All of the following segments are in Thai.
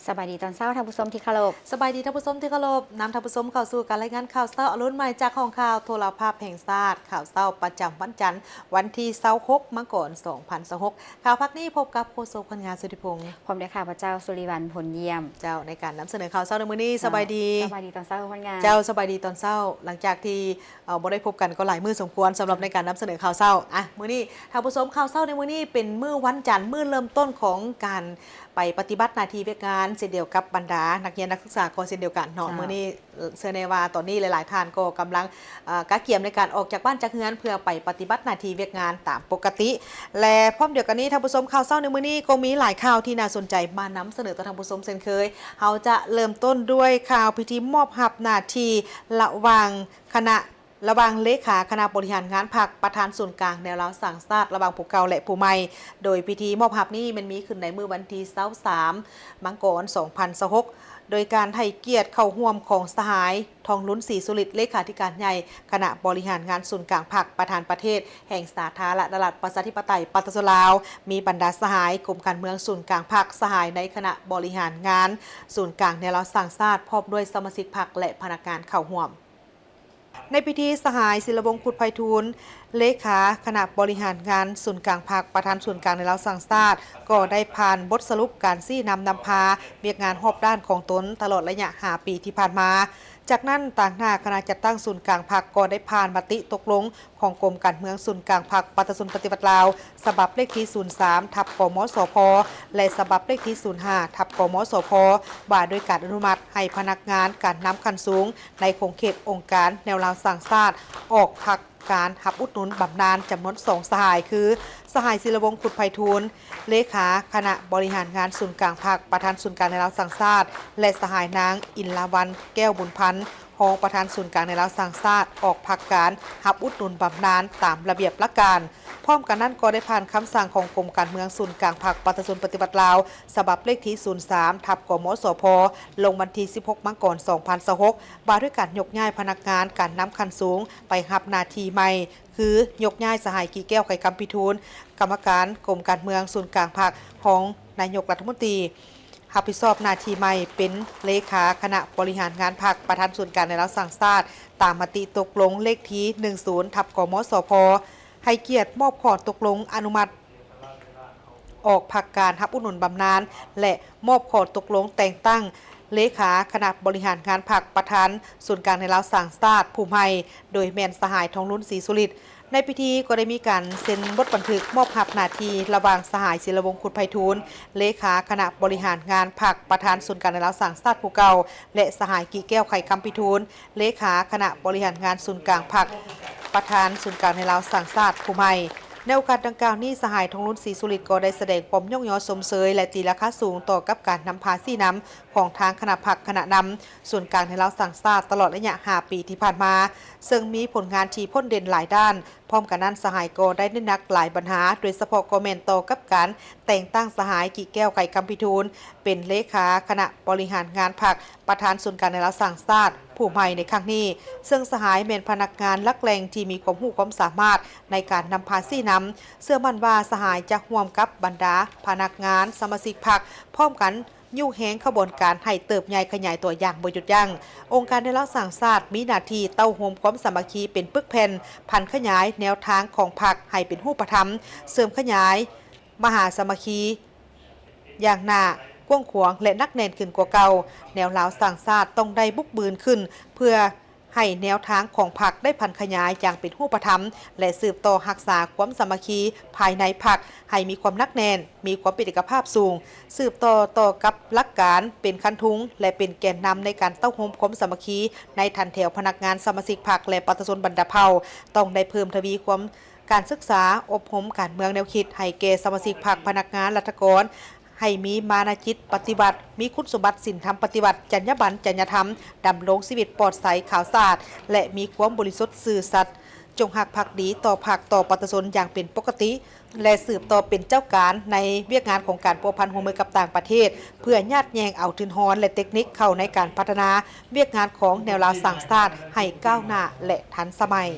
สบายดีตอนเช้าท่านผู้ชมที่เคารพสบายดีท่านผู้ชมที่เคารพนำท่านผู้ชมเข้าสู่การรายงานข่าวเช้าอรุณใหม่จากห้องข่าวโทรภาพแห่งชาติข่าวเช้าประจำวันจันทร์วันที่26มกราคม2026ข่าวพักนี้พบกับโฆษกพลงานสุธิพงศ์พร้อมด้วยข้าพเจ้าสุริวัลย์ผลเยี่ยมเจ้าในการนำเสนอข่าวเช้าในมื้อนี้สบายดีสบายดีตอนเช้าพลงานเจ้าสบายดีตอนเช้าหลังจากที่บ่ได้พบกันก็หลายมื้อสมควรสำหรับในการนำเสนอข่าวเช้ามื้อนี้ท่านผู้ชมข่าวเช้าในมื้อนี้เป็นมื้อวันจันทร์มื้อเริ่มต้นของการไปปฏิบัติหน้าที่เวียกงานเช่นเดียวกับบรรดานักเรียนนักศึกษาก็เช่นเดียวกันเนาะมื้อนี้เชื่อแน่ว่าตอนนี้หลายๆท่านก็กำลังกะเกียมในการออกจากบ้านจากเรือนเพื่อไปปฏิบัติหน้าที่เวียกงานตามปกติและพร้อมเดียวกันนี้ท่านผู้ชมข่าวเช้าในมื้อนี้ก็มีหลายข่าวที่น่าสนใจมานำเสนอต่อท่านผู้ชมเช่นเคยเฮาจะเริ่มต้นด้วยข่าวพิธีมอบหน้าที่ระหว่างเลขาคณะบริหารงานพรรคประธานส่วนกลางแนวเราสั่งชาติระหว่างผู้เก่าและผู้ใหม่โดยพิธีมอบนี้มันมีขึ้นในมื้อวันที่23มกราคม2026โดยการให้เกียรติเข้าร่วมของสหายทองลุ้นศรีสุริตเลขาธิการใหญ่คณะบริหารงานส่วนกลางพรรคประธานประเทศแห่งสาธารณรัฐประชาธิปไตยประชาชนลาวมีบรรดาสหายกรมการเมืองส่วนกลางพรรคสหายในคณะบริหารงานส่วนกลางแนวเราสั่งชาติพร้อมด้วยสมาชิกพรรคและพนักงานเข้าร่วมในพิธีสหายศิลวงศ์ขุดไพฑูรย์เลขาคณะบริหารงานส่วนกลางพรรคประธานส่วนกลางในเราสั่งชาติก็ได้ผ่านบทสรุปการซี่นำพาเวียกงานรอบด้านของตนตลอดระยะ5 ปีที่ผ่านมาจากนั้นต่างหน้าคณะจัดตั้งศูนย์กลางพรรคก็ได้ผ่านมติตกลงของกรมการเมืองศูนย์กลางพรรคประชาชนปฏิบัติลาวฉบับเลขที่03ทับกมสพและฉบับเลขที่05ทับกมสพว่าด้วยการอนุมัติให้พนักงานการนำขั้นสูงในโครงเขตองค์การแนวราวสั่งชาติออกพรรคการหับอุดหนุนบำนาญจำนวน2สหายคือสหายศิลวงศ์ขุดไพฑูรย์เลขาคณะบริหารงานศูนย์กลางพรรคประธานศูนย์กลางในเราสั่งชาติและสหายนางอินลาวันแก้วบุญพันธ์รองประธานศูนย์กลางในเราสั่งชาติออกพรรคการหับอุดหนุนบำนาญตามระเบียบหลักการพร้อมกันนั้นก็ได้ผ่านคำสั่งของกรมการเมืองศูนย์กลางพรรคประชาชนปฏิบัติลาวฉบับเลขที่03ทับกมสพลงวันที่16มกราคม2026ว่าด้วยการยกย้ายพนักงานการนำขั้นสูงไปรับหน้าที่ใหม่คือยกย้ายสหายกี่แก้วไข่คำพิทูลกรรมการกรมการเมืองศูนย์กลางพรรคของนายกรัฐมนตรีรับผิดชอบหน้าที่ใหม่เป็นเลขาคณะบริหารงานพรรคประธานส่วนกลางในรัฐสั่งชาติตามมติตกลงเลขที่10ทับกมสพให้เกียรติมอบข้อตกลงอนุมัติออกพรรคการรับอุดหนุนบำนาญและมอบข้อตกลงแต่งตั้งเลขาคณะบริหารงานพรรคประธานส่วนกลางในรัฐสั่งชาติผู้ใหม่โดยแม่นสหายทองลุ้นศรีสุริตในพิธีก็ได้มีการเซ็นบทบันทึกมอบหน้าที่ระหว่างสหายศิลวงศ์ขุดไพฑูรย์เลขาคณะบริหารงานพรรคประธานส่วนกลางในเราสั่งชาติผู้เก่าและสหายกี่แก้วไข่คำพิทูลเลขาคณะบริหารงานส่วนกลางพรรคประธานส่วนกลางในเราสั่งชาติผู้ใหม่ในโอกาสดังกล่าวนี้สหายทองลุ้นศรีสุริตก็ได้แสดงความย่องยอสมเสยและตีราคาสูงต่อกับการนำพาซี่น้ำของทางคณะพรรคคณะนำส่วนกลางในเราสั่งชาติตลอดระยะ5 ปีที่ผ่านมาซึ่งมีผลงานที่พ้นเด่นหลายด้านพร้อมกันนั้นสหายก็ได้เน้นหนักหลายปัญหาโดยเฉพาะคอมเมนต์ต่อกับการแต่งตั้งสหายกี่แก้วไข่คำพิทูลเป็นเลขาคณะบริหารงานพรรคประธานส่วนกลางในเราสั่งชาติผู้ใหม่ในครั้งนี้ซึ่งสหายเป็นพนักงานลักแรงที่มีความรู้ความสามารถในการนำพาซี่น้ำเชื่อมั่นว่าสหายจะร่วมกับบรรดาพนักงานสมาชิกพรรคพร้อมกันยุ่งแหงขบวนการให้เติบใหญ่ขยายตัวอย่างบ่หยุดยั้งองค์การได้รับสั่งชาติมีหน้าที่เต้าโฮมความสามัคคีเป็นปึกแผ่นพันขยายแนวทางของพรรคให้เป็นรูปธรรมเสริมขยายมหาสามัคคีอย่างหน้ากว้างขวางและนักแน่นขึ้นกว่าเก่าแนวลาวสั่งชาติต้องได้บุกบืนขึ้นเพื่อให้แนวทางของพรรคได้พันขยายอย่างเป็นรูปธรรมและสืบต่อรักษาความสามัคคีภายในพรรคให้มีความนักแน่นมีความเป็นเอกภาพสูงสืบต่อกับหลักการเป็นคันทุงและเป็นแกนนำในการเต้าโฮมความสามัคคีในทันแถวพนักงานสมาชิกพรรคและประชาชนบรรดาเผ่าต้องได้เพิ่มทวีความการศึกษาอบรมการเมืองแนวคิดให้แก่สมาชิกพรรคพนักงานรัฐกรให้มีมานะจิตปฏิบัติมีคุณสมบัติศีลธรรมปฏิบัติจรรยาบรรณจรรยธรรมดำรงชีวิตปลอดใสขาวสะอาดและมีความบริสุทธิ์ซื่อสัตย์จงหักภักดีต่อพรรคต่อประชาชนอย่างเป็นปกติและสืบต่อเป็นเจ้าการในเวียกงานของการพัวพันหัวมือกับต่างประเทศเพื่อญาติแยงเอาทุนฮอนและเทคนิคเข้าในการพัฒนาเวียกงานของแนวราวสั่งชาติให้ก้าวหน้าและทันสมัย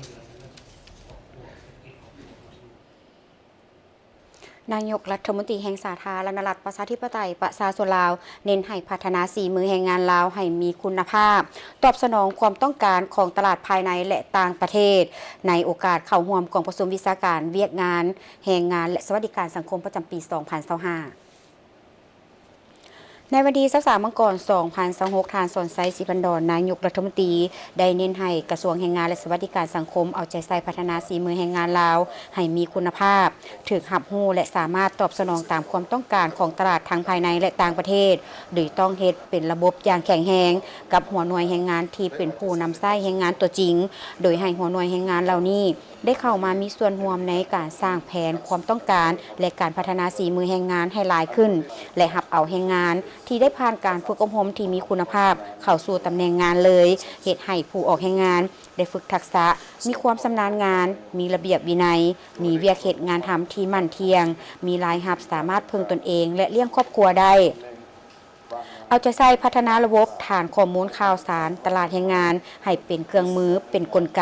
นายกรัฐมนตรีแห่งสาธารณรัฐประชาธิปไตยประชาชนลาวเน้นให้พัฒนาสีมือแห่งงานลาวให้มีคุณภาพตอบสนองความต้องการของตลาดภายในและต่างประเทศในโอกาสเข้าร่วมกองประชุมวิชาการเวียกงานแรงงานและสวัสดิการสังคมประจำปี 2025ในวันที่23 มังกร 2026 ทางสอนไซสิพันดอนนายกรัฐมนตรีได้เน้นให้กระทรวงแรงงานและสวัสดิการสังคมเอาใจใส่พัฒนาสีมือแรงงานลาวให้มีคุณภาพถึกหับหู้และสามารถตอบสนองตามความต้องการของตลาดทั้งภายในและต่างประเทศโดยต้องเฮ็ดเป็นระบบอย่างแข็งแรงกับหัวหน่วยแรงงานที่เป็นผู้นำไส้แรงงานตัวจริงโดยให้หัวหน่วยแรงงานเหล่านี้ได้เข้ามามีส่วนร่วมในการสร้างแผนความต้องการและการพัฒนาสีมือแรงงานให้หลายขึ้นและหับเอาแรงงานที่ได้ผ่านการฝึกอบรมที่มีคุณภาพเข้าสู่ตำแหน่งงานเลยเฮ็ดให้ผู้ออกแรงงานได้ฝึกทักษะมีความชำนาญงานมีระเบียบวินัยมีเวียกเฮ็ดงานทำที่มั่นเที่ยงมีรายรับสามารถพึ่งตนเองและเลี้ยงครอบครัวได้เอาใจใส่พัฒนาระบบฐานข้อมูลข่าวสารตลาดแรงงานให้เป็นเครื่องมือเป็นกลไก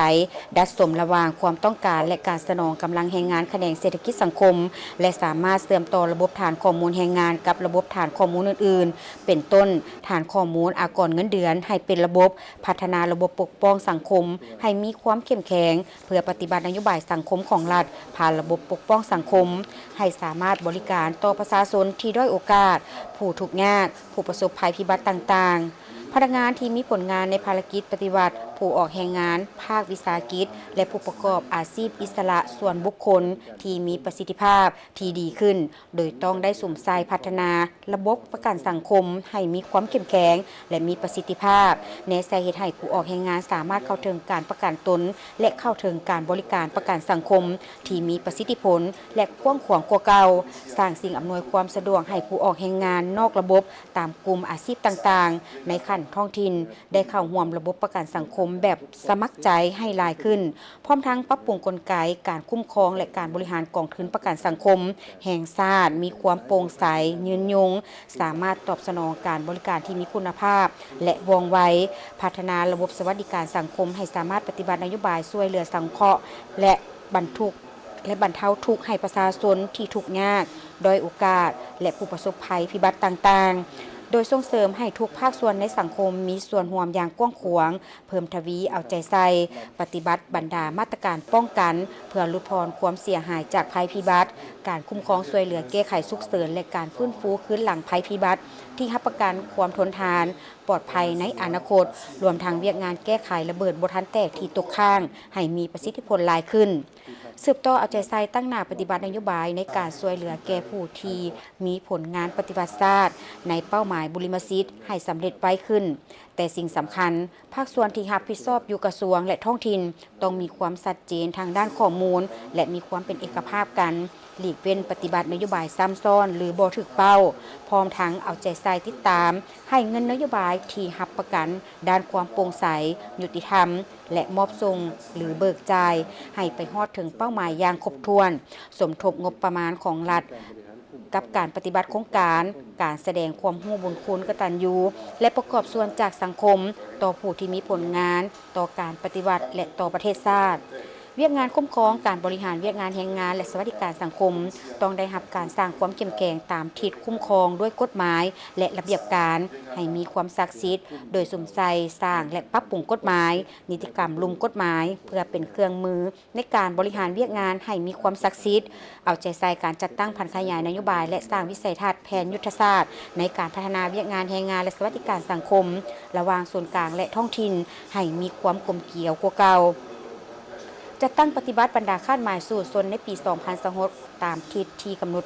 ดัดสมระหว่างความต้องการและการสนองกำลังแรงงานแขนงเศรษฐกิจสังคมและสามารถเชื่อมต่อระบบฐานข้อมูลแรงงานกับระบบฐานข้อมูลอื่นๆเป็นต้นฐานข้อมูลอากรเงินเดือนให้เป็นระบบพัฒนาระบบปกป้องสังคมให้มีความเข้มแข็งเพื่อปฏิบัตินโยบายสังคมของรัฐผ่านระบบปกป้องสังคมให้สามารถบริการต่อประชาชนที่ด้อยโอกาสผู้ทุกข์ยากผู้ประสบภัยพิบัติต่างๆพนักงานที่มีผลงานในภารกิจปฏิบัติผู้ออกแรงงานภาควิสาหกิจและผู้ประกอบอาชีพอิสระส่วนบุคคลที่มีประสิทธิภาพที่ดีขึ้นโดยต้องได้สุ่มใส่พัฒนาระบบประกันสังคมให้มีความเข้มแข็งและมีประสิทธิภาพในสาเหตุให้ผู้ออกแรงงานสามารถเข้าถึงการประกันตนและเข้าถึงการบริการประกันสังคมที่มีประสิทธิผลและกว้างขวางกว่าเก่าสร้างสิ่งอำนวยความสะดวกให้ผู้ออกแรงงานนอกระบบตามกลุ่มอาชีพต่างๆในขั้นท้องถิ่นได้เข้าร่วมระบบประกันสังคมแบบสมัครใจให้หลายขึ้นพร้อมทั้งปรับปรุงกลไกการคุ้มครองและการบริหารกองทุนประกันสังคมแห่งชาติมีความโปร่งใสยืนยงสามารถตอบสนองการบริการที่มีคุณภาพและว่องไวพัฒนาระบบสวัสดิการสังคมให้สามารถปฏิบัตินโยบายช่วยเหลือสังเคราะห์และบรรเทาทุกข์ให้ประชาชนที่ทุกข์ยากด้อยโอกาสและผู้ประสบภัยพิบัติต่างๆโดยส่งเสริมให้ทุกภาคส่วนในสังคมมีส่วนร่วมอย่างกว้างขวางเพิ่มทวีเอาใจใส่ปฏิบัติบรรดามาตรการป้องกันเพื่อลดพรความเสียหายจากภัยพิบัติการคุ้มครองช่วยเหลือแก้ไขฉุกเฉินและการฟื้นฟูคืนหลังภัยพิบัติที่รับประกันความทนทานปลอดภัยในอนาคตรวมทั้งเวียกงานแก้ไขระเบิดบ่ทันแตกที่ตกค้างให้มีประสิทธิผลหลายขึ้นสืบต่อเอาใจใส่ตั้งหน้าปฏิบัตินโยบายในการช่วยเหลือแก่ผู้ที่มีผลงานปฏิบัติชาติในเป้าหมายบุริมสิทธิ์ให้สำเร็จไว้ขึ้นแต่สิ่งสำคัญภาคส่วนที่รับผิดชอบอยู่กระทรวงและท้องถิ่นต้องมีความชัดเจนทางด้านข้อมูลและมีความเป็นเอกภาพกันหลีกเว้นปฏิบัตินโยบายซ้ำซ้อนหรือบ่ถึกเป้าพร้อมทั้งเอาใจใส่ติดตามให้เงินนโยบายที่รับประกันด้านความโปร่งใสยุติธรรมและมอบส่งหรือเบิกจ่ายให้ไปฮอดถึงเป้าหมายอย่างครบถ้วนสมทบงบประมาณของรัฐกับการปฏิบัติโครงการแสดงความรู้บุญคุณกตัญญูและประกอบส่วนจากสังคมต่อผู้ที่มีผลงานต่อการปฏิบัติและต่อประเทศชาติเวียกงานคุ้มครองการบริหารเวียกงานแรงงานและสวัสดิการสังคมต้องได้รับการสร้างความเข้มแข็งตามทิศคุ้มครองด้วยกฎหมายและระเบียบการให้มีความศักดิ์สิทธิ์โดยสมใจสร้างและปรับปรุงกฎหมายนิติกรรมลุมกฎหมายเพื่อเป็นเครื่องมือในการบริหารเวียกงานให้มีความศักดิ์สิทธิ์เอาใจใส่การจัดตั้งพันขยายนโยบายและสร้างวิสัยทัศน์แผนยุทธศาสตร์ในการพัฒนาเวียกงานแรงงานและสวัสดิการสังคมระหว่างส่วนกลางและท้องถิ่นให้มีความกลมเกลียวกว่าเก่าจะตั้งปฏิบัติบรรดาคาดหมายสู่ชนในปี 2026 ตามทิศที่กำหนด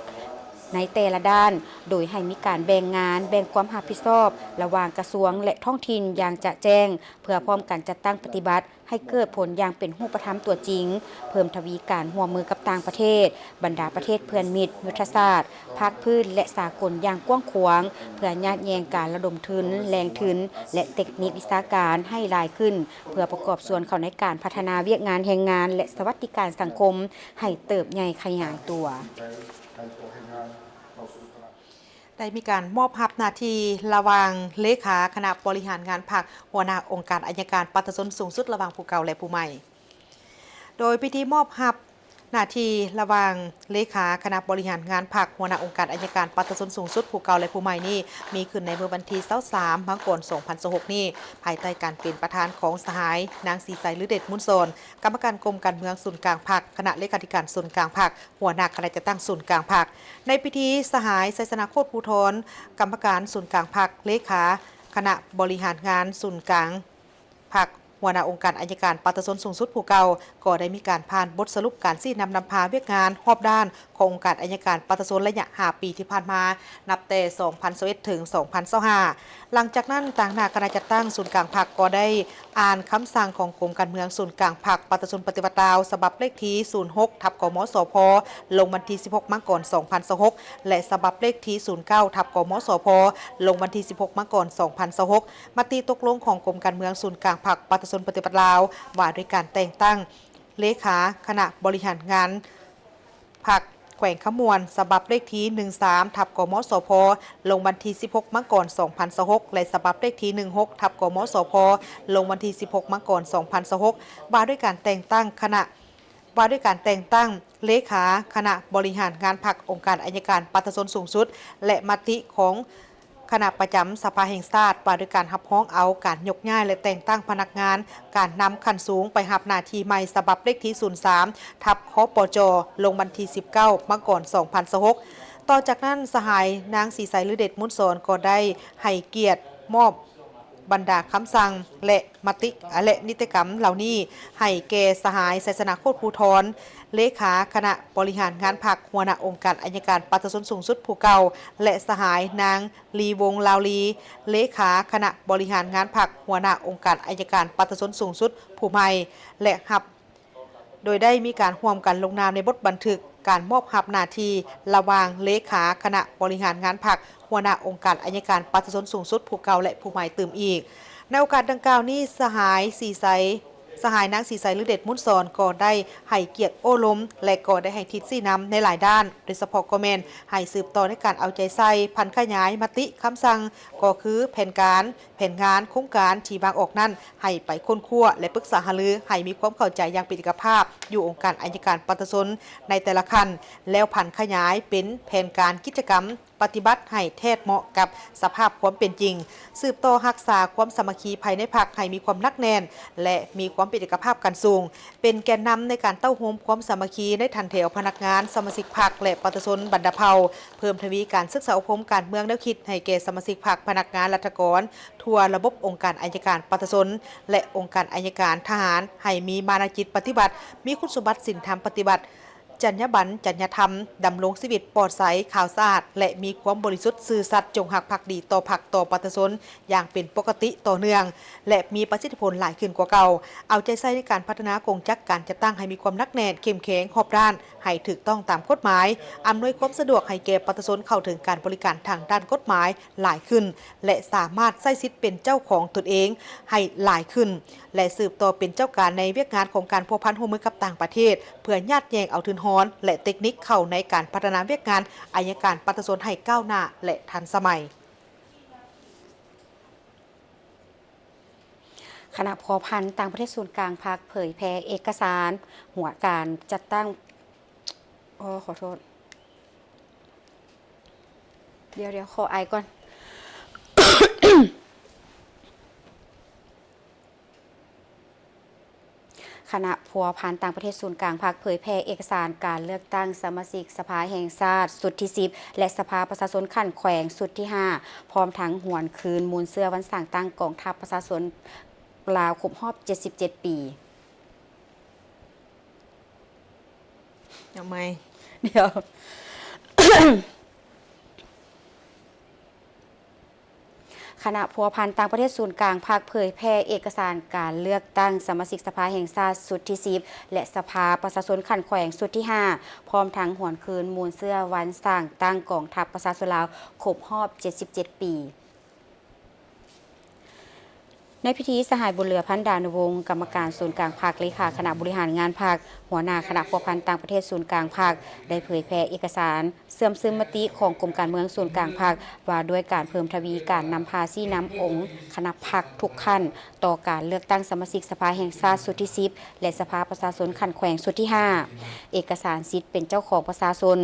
ในแต่ละด้านโดยให้มีการแบ่งงานแบ่งความรับผิดชอบระหว่างกระทรวงและท้องถิ่นอย่างจะแจ้งเพื่อพร้อมกันจัดตั้งปฏิบัติให้เกิดผลอย่างเป็นรูปธรรมตัวจริงเพิ่มทวีการร่วมมือกับต่างประเทศบรรดาประเทศเพื่อนมิตรยุทธศาสตร์ภาคพื้นและสากลอย่างกว้างขวางเพื่อยัดแยงการระดมทุนแรงทุนและเทคนิควิชาการให้หลายขึ้นเพื่อประกอบส่วนเข้าในการพัฒนาเวียกงานแรงงานและสวัสดิการสังคมให้เติบใหญ่ขยายตัวได้มีการมอบรับหน้าที่ระหว่างเลขาคณะบริหารงานภาคหัวหน้าองค์การอัยการปฏิบัติสูงสุดระหว่างผู้เก่าและผู้ใหม่โดยพิธีมอบรับ หน้าที่ระหว่างเลขาคณะบริหารงานพรรคหัวหน้าองค์การอัยการปฏิบัติสูงสุดผู้เก่าและผู้ใหม่นี่มีขึ้นในเมื่อวันที่23มังกร2026นี่ภายใต้การเป็นประธานของสหายนางศรีใสฤเดชมุนโซนกรรมการกรมการเมืองศูนย์กลางพรรคคณะเลขาธิการศูนย์กลางพรรคหัวหน้าคณะจัดตั้งศูนย์กลางพรรคในพิธีสหายไซสนาโคตรภูธรกรรมการศูนย์กลางพรรคเลขาคณะบริหารงานศูนย์กลางพรรคหัวหน้าองค์การอัยการปฏิบัติสูงสุดผู้เก่าก็ได้มีการผ่านบทสรุปการซี่นำพาเวียกงานรอบด้านขององค์การอัยการปฏิบัติระยะ5 ปีที่ผ่านมานับแต่2021ถึง2025หลังจากนั้นต่างหน้าคณะจัดตั้งศูนย์กลางพรรคก็ได้อ่านคำสั่งของกรมการเมืองศูนย์กลางพรรคปฏิบัติลาวฉบับเลขที่06 ทับกมสพลงวันที่16มังกร2026และฉบับเลขที่09 ทับกมสพลงวันที่16มังกร2026มติตกลงของกรมการเมืองศูนย์กลางพรรคปฏิบัติลาวว่าด้วยการแต่งตั้งเลขาคณะบริหารงานพรรคแขวงขมวนฉบับเลขที่13 ทับกมสพลงวันที่16มังกร2026และฉบับเลขที่16 ทับกมสพลงวันที่16มังกร2026ว่าด้วยการแต่งตั้งเลขาคณะบริหารงานพรรคองค์การอัยการปฏิบัติสูงสุดและมติของคณะประจำสภาแห่งชาติว่าด้วยการรับร้องเอาการยกย้ายและแต่งตั้งพนักงานการนำขั้นสูงไปรับหน้าที่ใหม่ฉบับเลขที่03 ทับคปจลงวันที่19มังกร2026ต่อจากนั้นสหายนางศรีใสฤเดชมุนโสนก็ได้ให้เกียรติมอบบรรดาคำสั่งและมติและนิติกรรมเหล่านี้ให้แก่สหายไซสนาโคตรภูธรเลขาคณะบริหารงานพรรคหัวหน้าองค์การอัยการปฏิบัติสูงสุดผู้เก่าและสหายนางลีวงลาวลีเลขาคณะบริหารงานพรรคหัวหน้าองค์การอัยการปฏิบัติสูงสุดผู้ใหม่และหับโดยได้มีการร่วมกันลงนามในบทบันทึกการมอบหน้าที่ระหว่างเลขาคณะบริหารงานพรรคหัวหน้าองค์การอัยการปฏิบัติสูงสุดผู้เก่าและผู้ใหม่ตื่มอีกในโอกาสดังกล่าวนี้สหายนางศรีใสฤเดชมุนโสนก็ได้ให้เกียรติโอ้ล้มและก็ได้ให้ทิศซี่นำในหลายด้านโดยเฉพาะก็แม่นให้สืบต่อในการเอาใจใส่พันขยายมติคำสั่งก็คือแผนงานโครงการที่วางออกนั้นให้ไปค้นคว้าและปรึกษาหารือให้มีความเข้าใจอย่างเป็นเอกภาพอยู่องค์การอัยการปฏิบัติในแต่ละขั้นแล้วพันขยายเป็นแผนการกิจกรรมปฏิบัติให้แทศเหมาะกับสภาพความเป็นจริงสืบต่อรักษาความสามัคคีภายในพรรคให้มีความหนักแน่นและมีความเป็นเอกภาพกันสูงเป็นแกนนำในการเต้าโฮมความสามัคคีในทันแถวพนักงานสมาชิกพรรคและปฏิบัติบรรดาเผ่าเพิ่มทวีการศึกษาอบรมการเมืองแนวคิดให้แก่สมาชิกพรรคพนักงานรัฐกรทั่วระบบองค์การอัยการปฏิบัติและองค์การอัยการทหารให้มีมานะจิตปฏิบัติมีคุณสมบัติศีลธรรมปฏิบัติจรรยาบรรณจรรยธรรมดำรงชีวิตปลอดใสข่าวสะอาดและมีความบริสุทธิ์ซื่อสัตย์จงหักภักดีต่อพรรคต่อปฏิบัติอย่างเป็นปกติต่อเนื่องและมีประสิทธิผลหลายขึ้นกว่าเก่าเอาใจใส่ในการพัฒนากงจักการจัดตั้งให้มีความหนักแน่นเข้มแข็งครอบด้านให้ถูกต้องตามกฎหมายอำนวยความสะดวกให้แก่ปฏิบัติเข้าถึงการบริการทางด้านกฎหมายหลายขึ้นและสามารถใช้สิทธิ์เป็นเจ้าของตนเองให้หลายขึ้นและสืบต่อเป็นเจ้าการในเวียกงานของการพัวพันร่วมมือกับต่างประเทศเพื่อญาติแยงเอาทุนฮ้อนและเทคนิคเข้าในการพัฒนาเวียกงานอัยการปฏิบัติให้ก้าวหน้าและทันสมัยคณะพอพันต่างประเทศศูนย์กลางพรรคเผยแพร่เอกสารหัวการจัดตั้งขอโทษเดี๋ยวขอไอก่อน คณะพัวพันต่างประเทศศูนย์กลางพรรคเผยแพร่เอกสารการเลือกตั้งสมาชิกสภาแห่งชาติสุดที่10และสภาประชาชนขั้นแขวงสุดที่5พร้อมทั้งหวนคืนมูลเสื้อวันสั่งตั้งกองทัพประชาชนลาวครบรอบ77 ปีทำไมเดี๋ยว คณะพัวพันต่างประเทศศูนย์กลางพรรคเผยแพร่เอกสารการเลือกตั้งสมาชิกสภาแห่งชาติสุดที่10และสภาประชาชนขั้นแขวงสุดที่5พร้อมทั้งหวนคืนมูลเสื้อวันสร้างตั้งกองทัพประชาชนลาวครบรอบ77 ปี ในพิธีสหายบุญเรือพันดานุวงศ์กรรมการศูนย์กลางภาคเลขาคณะบริหารงานภาคหัวหน้าคณะพัวพันต่างประเทศศูนย์กลางภาคได้เผยแพร่เอกสารเสื่อมซึมมติของกรมการเมืองศูนย์กลางภาคว่าด้วยการเพิ่มทวีการนำพาซี่น้ำองค์คณะพรรคทุกขั้นต่อการเลือกตั้งสมาชิกสภาแห่งชาติสุดที่10และสภาประชาชนขันแขวงสุดที่5เอกสารสิทธิ์เป็นเจ้าของประชาชน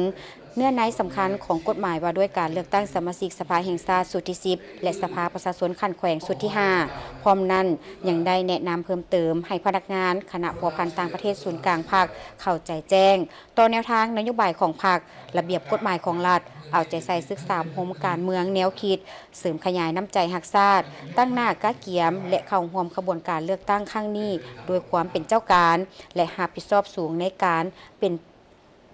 เนื้อในสำคัญของกฎหมายว่าด้วยการเลือกตั้งสมาชิกสภาแห่งชาติสุดที่10และสภาประชาชนขันแขวงสุดที่5พร้อมนั้นยังได้แนะนำเพิ่มเติมให้พนักงานคณะพัวพันต่างประเทศศูนย์กลางภาคเข้าใจแจ้งต่อแนวทางนโยบายของภาคระเบียบกฎหมายของรัฐเอาใจใส่ศึกษาโฮมการเมืองแนวคิดเสริมขยายน้ำใจหักชาติตั้งหน้ากะเกียมและเข้าร่วมขบวนการเลือกตั้งครั้งนี้โดยความเป็นเจ้าการและรับผิดชอบสูงในการเป็น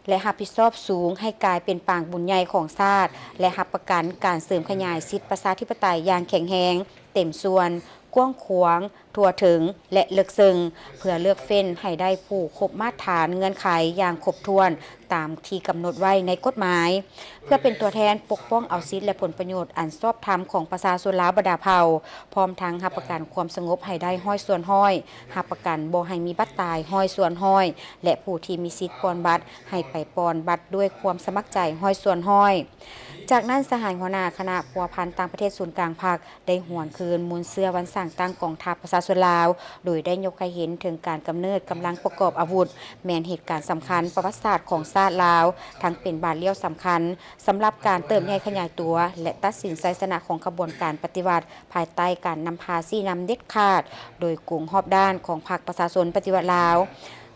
และรับผิดชอบสูงให้กลายเป็นปางบุญใหญ่ของชาติและรับประกันการเสริมขยายสิทธิประชาธิปไตยอย่างแข็งแรงเต็มส่วนกว้างขวางทั่วถึงและลึกซึ้งเพื่อเลือกเฟ้นให้ได้ผู้ครบมาตรฐานเงื่อนไขอย่างครบถ้วนตามที่กำหนดไว้ในกฎหมายเพื่อเป็นตัวแทนปกป้องเอาสิทธิและผลประโยชน์อันชอบธรรมของประชาชนลาวบรรดาเผ่าพร้อมทั้งรับประกันความสงบให้ได้ห้อยส่วนห้อยรับประกันบ่ให้มีบัตรตายห้อยส่วนห้อยและผู้ที่มีสิทธิ์ปอนบัตรให้ไปปอนบัตรด้วยความสมัครใจห้อยส่วนห้อยจากนั้นสหายหัวหน้าคณะพัวพันต่างประเทศศูนย์กลางภาคได้หวนคืนมูลเสื้อวันสั่งตั้งกองทัพประชาชนลาวโดยได้ยกให้เห็นถึงการกำเนิดกำลังประกอบอาวุธแม้นเหตุการณ์สำคัญประวัติศาสตร์ของชาติลาวทั้งเป็นบาทเลี้ยวสำคัญสำหรับการเติมใหญ่ขยายตัวและตัดสินใจชนะของกระบวนการปฏิวัติภายใต้การนำพาซี่นำเด็ดขาดโดยกลุ่มรอบด้านของพรรคประชาชนปฏิวัติลาว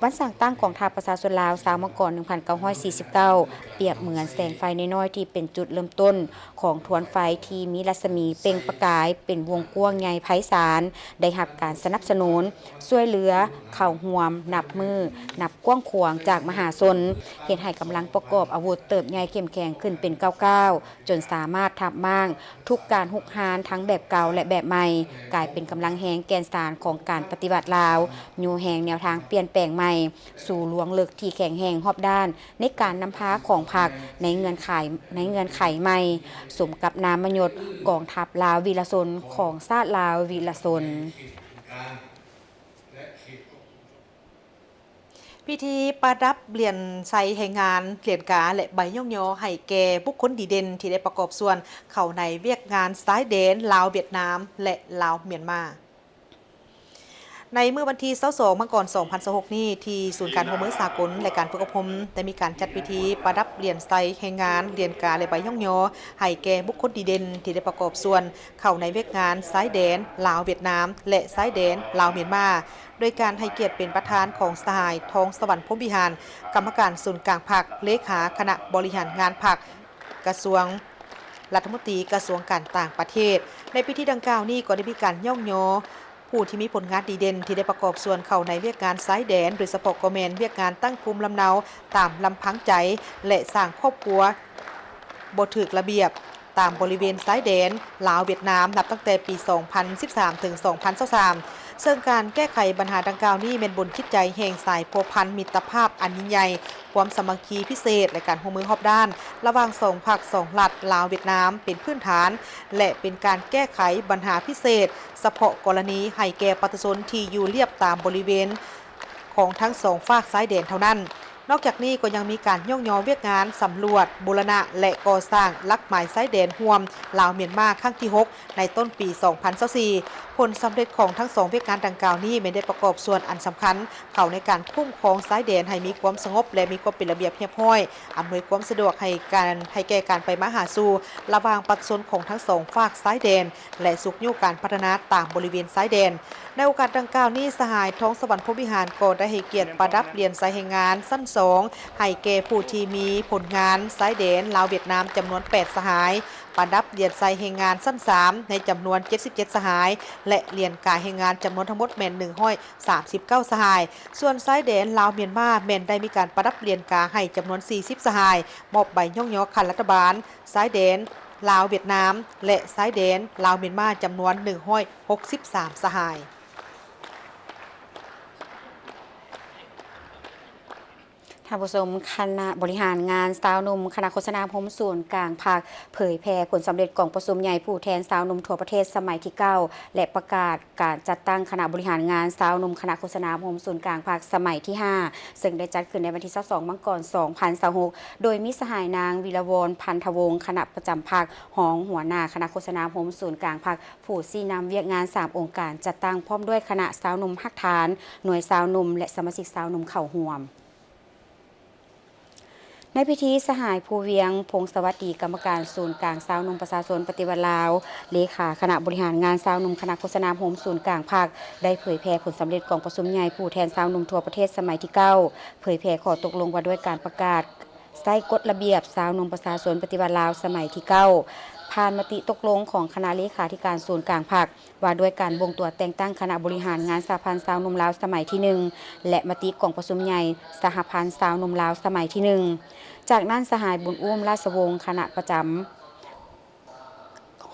วันสั่งตั้งกองทัพประชาชนลาวสาวมกร1949เปรียบเหมือนแสงไฟน้อยๆที่เป็นจุดเริ่มต้นของทวนไฟที่มีรัศมีเปล่งประกายเป็นวงกว้างใหญ่ไพศาลได้รับการสนับสนุนช่วยเหลือเข้าร่วมนับมือนับกว้างขวางจากมหาชนเฮ็ดให้กำลังประกอบอาวุธเติบใหญ่เข้มแข็งขึ้นเป็นก้าวๆจนสามารถทับมั่งทุกการหุกหานทั้งแบบเก่าและแบบใหม่กลายเป็นกำลังแหงแกนสารของการปฏิวัติลาวยูแหงแนวทางเปลี่ยนแปลงใหม่สู่ลวงลึกที่แข็งแรงรอบด้านในการนำพาของพรรคในเงื่อนไขใหม่สมกับนามยศกองทัพลาววีรชนของชาติลาววีรชนพิธีประดับเหรียญไซแห่งงานเหรียญกาและใบย่องยอให้แก่บุคคลดีเด่นที่ได้ประกอบส่วนเข้าในเวียกงานซ้ายแดนลาวเวียดนามและลาวเมียนมาในเมื่อวันที่22มกราคม2026นี้ที่ศูนย์การหัวมือสากลและการฝึกอบรมได้มีการจัดพิธีประดับเหรียญไซแห่งงานเหรียญกาและใบย่องยอให้แก่บุคคลดีเด่นที่ได้ประกอบส่วนเข้าในเวียกงานซ้ายแดนลาวเวียดนามและซ้ายแดนลาวเมียนมาโดยการให้เกียรติเป็นประธานของสหายทองสวรรค์พรหมวิหารกรรมการศูนย์กลางพรรคเลขาคณะบริหารงานพรรคกระทรวงรัฐมนตรีกระทรวงการต่างประเทศในพิธีดังกล่าวนี้ก็ได้มีการย่องยอผู้ที่มีผลงานดีเด่นที่ได้ประกอบส่วนเข้าในเวียกงานซ้ายแดนโดยเฉพาะก็แม่นเวียกงานตั้งภูมิลำเนาตามลำพังใจและสร้างครอบครัวบ่ถูกระเบียบตามบริเวณซ้ายแดนลาวเวียดนามนับตั้งแต่ปี 2013 ถึง 2023ซึ่งการแก้ไขปัญหาดังกล่าวนี้เป็นบนคิดใจแห่งสายพัวพันมิตรภาพอันยิ่งใหญ่ความสามัคคีพิเศษและการร่วมมือรอบด้านระหว่างสองภาคสองรัฐลาวเวียดนามเป็นพื้นฐานและเป็นการแก้ไขปัญหาพิเศษเฉพาะกรณีให้แก่ประชาชนที่อยู่เรียบตามบริเวณของทั้งสองฝากซ้ายแดนเท่านั้นนอกจากนี้ก็ยังมีการย่องยอเวียกงานสำรวจบูรณะและก่อสร้างลักหมายซ้ายแดนห่วมลาวเมียนมาครั้งที่ 6ในต้นปี 2024ผลสำเร็จของทั้งสองเวียกงานดังกล่าวนี้ไม่ได้ประกอบส่วนอันสำคัญเข้าในการคุ้มครองซ้ายแดนให้มีความสงบและมีความเป็นระเบียบเรียบร้อยอำนวยความสะดวกให้แก่การไปมาหาสู่ระหว่างประชาชนของทั้งสองฝากซ้ายแดนและสุขยุการพัฒนาตามบริเวณซ้ายแดนในโอกาสดังกล่าวนี้สหายท้องสวรรค์พรหมวิหารก็ได้ให้เกียรติประดับเหรียญไซแห่งงานสั้น2ให้แก่ผู้ที่มีผลงานซ้ายแดนลาวเวียดนามจำนวน8สหายประดับเหรียญไซแห่งงานสั้น3ในจำนวน77สหายและเหรียญกาแห่งงานจำนวนทั้งหมดแม่น139สหายส่วนซ้ายแดนลาวเมียนมาแม่นได้มีการประดับเหรียญกาให้จำนวน40สหายมอบใบย่องยอคันรัฐบาลซ้ายแดนลาวเวียดนามและซ้ายแดนลาวเมียนมาจำนวน163สหาย ท่านผู้ชมคณะบริหารงานสาวหนุ่มคณะโฆษณาพรมส่วนกลางภาคเผยแพร่ผลสำเร็จกองประชุมใหญ่ผู้แทนสาวหนุ่มทั่วประเทศสมัยที่ 9และประกาศการจัดตั้งคณะบริหารงานสาวหนุ่มคณะโฆษณาพรมส่วนกลางภาคสมัยที่ 5ซึ่งได้จัดขึ้นในวันที่ 22 มังกร 2026โดยมิสหายนางวิรวรพันธวงศ์คณะประจำภาคหองหัวหน้าคณะโฆษณาพรมส่วนกลางภาคผู้ชี้นำเวียกงาน 3 องค์การจัดตั้งพร้อมด้วยคณะสาวหนุ่มฮักฐานหน่วยสาวหนุ่มและสมาชิกสาวหนุ่มเข้าร่วมในพิธีสหายภูเวียงพงศวัสดีกรรมการศูนย์กลางสาวหนุ่มประชาชนปฏิวัติลาวเลขาคณะบริหารงานสาวหนุ่มคณะโฆษณาพรมศูนย์กลางภาคได้เผยแพร่ผลสำเร็จกองประชุมใหญ่ผู้แทนสาวหนุ่มทั่วประเทศสมัยที่ 9เผยแพร่ข้อตกลงว่าด้วยการประกาศใช้กฎระเบียบสาวหนุ่มประชาชนปฏิวัติลาวสมัยที่ 9ผ่านมติตกลงของคณะเลขาธิการศูนย์กลางภาคว่าด้วยการบ่งตัวแต่งตั้งคณะบริหารงานสหพันธ์สาวหนุ่มลาวสมัยที่ 1และมติกองประชุมใหญ่สหพันธ์สาวหนุ่มลาวสมัยที่ 1จากนั้นสหายบุญอุ้มราชวงศ์คณะประจำ